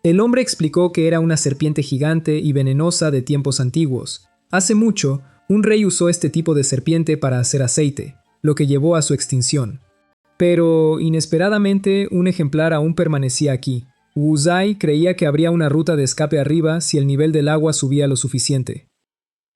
Speaker 1: El hombre explicó que era una serpiente gigante y venenosa de tiempos antiguos. Hace mucho, un rey usó este tipo de serpiente para hacer aceite, lo que llevó a su extinción. Pero, inesperadamente, un ejemplar aún permanecía aquí. Wu Zai creía que habría una ruta de escape arriba si el nivel del agua subía lo suficiente.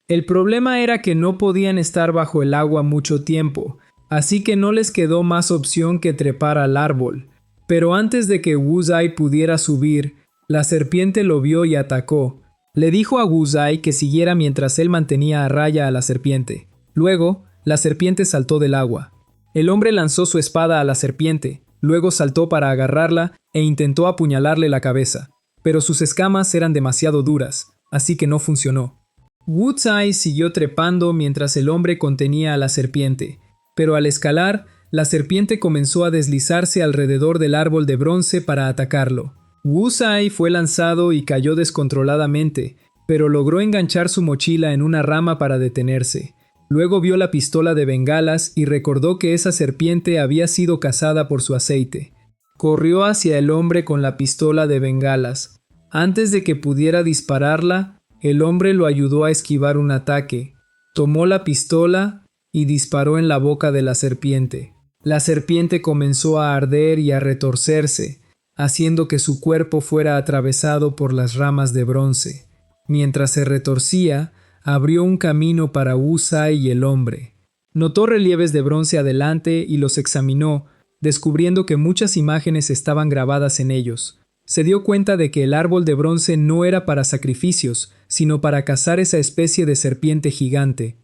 Speaker 1: El problema era que no podían estar bajo el agua mucho tiempo, así que no les quedó más opción que trepar al árbol. Pero antes de que Wu Zai pudiera subir, la serpiente lo vio y atacó. Le dijo a Wu Zai que siguiera mientras él mantenía a raya a la serpiente. Luego, la serpiente saltó del agua. El hombre lanzó su espada a la serpiente. Luego saltó para agarrarla e intentó apuñalarle la cabeza, pero sus escamas eran demasiado duras, así que no funcionó. Wu Zai siguió trepando mientras el hombre contenía a la serpiente, pero al escalar, la serpiente comenzó a deslizarse alrededor del árbol de bronce para atacarlo. Wu Zai fue lanzado y cayó descontroladamente, pero logró enganchar su mochila en una rama para detenerse. Luego vio la pistola de bengalas y recordó que esa serpiente había sido cazada por su aceite. Corrió hacia el hombre con la pistola de bengalas. Antes de que pudiera dispararla, el hombre lo ayudó a esquivar un ataque. Tomó la pistola y disparó en la boca de la serpiente. La serpiente comenzó a arder y a retorcerse, haciendo que su cuerpo fuera atravesado por las ramas de bronce. Mientras se retorcía, abrió un camino para Wu Zai y el hombre. Notó relieves de bronce adelante y los examinó, descubriendo que muchas imágenes estaban grabadas en ellos. Se dio cuenta de que el árbol de bronce no era para sacrificios, sino para cazar esa especie de serpiente gigante.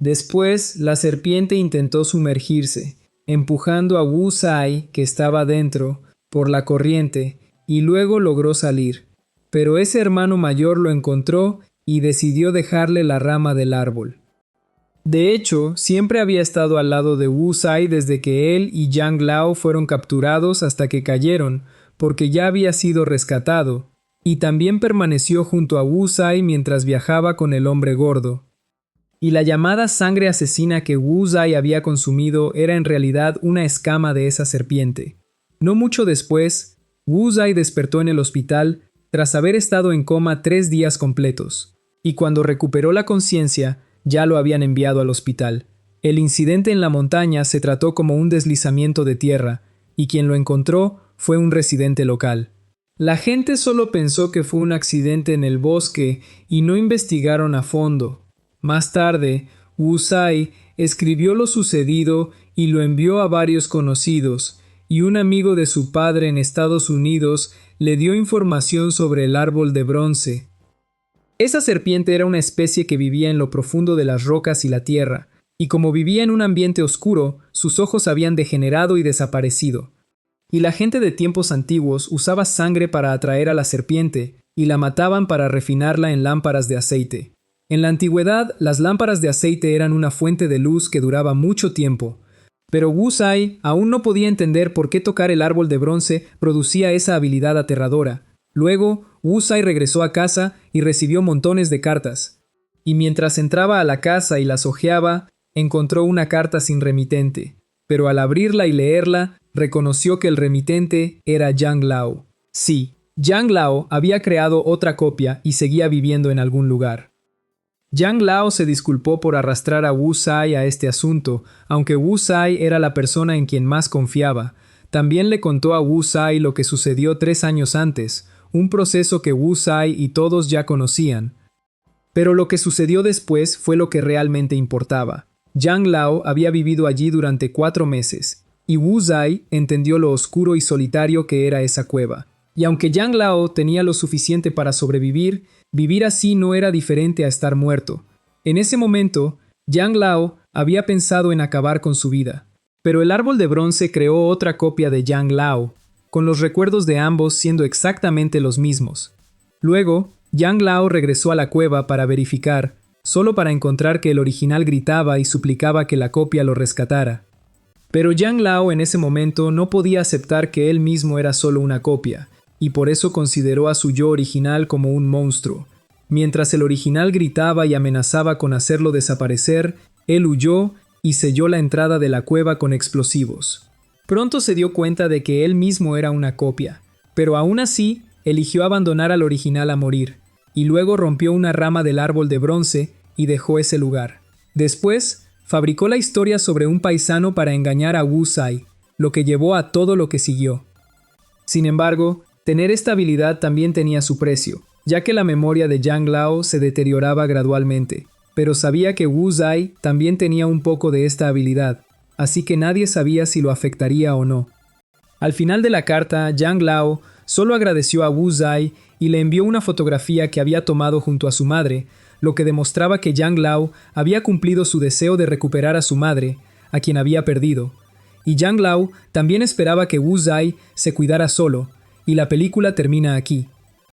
Speaker 1: Después, la serpiente intentó sumergirse, empujando a Wu Sai, que estaba dentro, por la corriente, y luego logró salir. Pero ese hermano mayor lo encontró y decidió dejarle la rama del árbol. De hecho, siempre había estado al lado de Wu Sai desde que él y Yang Lao fueron capturados hasta que cayeron, porque ya había sido rescatado, y también permaneció junto a Wu Sai mientras viajaba con el hombre gordo. Y la llamada sangre asesina que Wu Sai había consumido era en realidad una escama de esa serpiente. No mucho después, Wu Sai despertó en el hospital tras haber estado en coma 3 días completos, y cuando recuperó la conciencia, ya lo habían enviado al hospital. El incidente en la montaña se trató como un deslizamiento de tierra, y quien lo encontró fue un residente local. La gente solo pensó que fue un accidente en el bosque y no investigaron a fondo. Más tarde, Wu Sai escribió lo sucedido y lo envió a varios conocidos, y un amigo de su padre en Estados Unidos le dio información sobre el árbol de bronce. Esa serpiente era una especie que vivía en lo profundo de las rocas y la tierra, y como vivía en un ambiente oscuro, sus ojos habían degenerado y desaparecido. Y la gente de tiempos antiguos usaba sangre para atraer a la serpiente, y la mataban para refinarla en lámparas de aceite. En la antigüedad, las lámparas de aceite eran una fuente de luz que duraba mucho tiempo, pero Wu Sai aún no podía entender por qué tocar el árbol de bronce producía esa habilidad aterradora. Luego, Wu Sai regresó a casa y recibió montones de cartas. Y mientras entraba a la casa y las hojeaba, encontró una carta sin remitente. Pero al abrirla y leerla, reconoció que el remitente era Yang Lao. Sí, Yang Lao había creado otra copia y seguía viviendo en algún lugar. Yang Lao se disculpó por arrastrar a Wu Sai a este asunto, aunque Wu Sai era la persona en quien más confiaba. También le contó a Wu Sai lo que sucedió 3 años antes, un proceso que Wu Sai y todos ya conocían. Pero lo que sucedió después fue lo que realmente importaba. Yang Lao había vivido allí durante 4 meses, y Wu Sai entendió lo oscuro y solitario que era esa cueva. Y aunque Yang Lao tenía lo suficiente para sobrevivir, vivir así no era diferente a estar muerto. En ese momento, Yang Lao había pensado en acabar con su vida. Pero el árbol de bronce creó otra copia de Yang Lao, con los recuerdos de ambos siendo exactamente los mismos. Luego, Yang Lao regresó a la cueva para verificar, solo para encontrar que el original gritaba y suplicaba que la copia lo rescatara. Pero Yang Lao en ese momento no podía aceptar que él mismo era solo una copia, y por eso consideró a su yo original como un monstruo. Mientras el original gritaba y amenazaba con hacerlo desaparecer, él huyó y selló la entrada de la cueva con explosivos. Pronto se dio cuenta de que él mismo era una copia, pero aún así eligió abandonar al original a morir, y luego rompió una rama del árbol de bronce y dejó ese lugar. Después, fabricó la historia sobre un paisano para engañar a Wu Sai, lo que llevó a todo lo que siguió. Sin embargo, tener esta habilidad también tenía su precio, ya que la memoria de Yang Lao se deterioraba gradualmente, pero sabía que Wu Sai también tenía un poco de esta habilidad, así que nadie sabía si lo afectaría o no. Al final de la carta, Yang Lao solo agradeció a Wu Sai y le envió una fotografía que había tomado junto a su madre, lo que demostraba que Yang Lao había cumplido su deseo de recuperar a su madre, a quien había perdido. Y Yang Lao también esperaba que Wu Sai se cuidara solo, y la película termina aquí.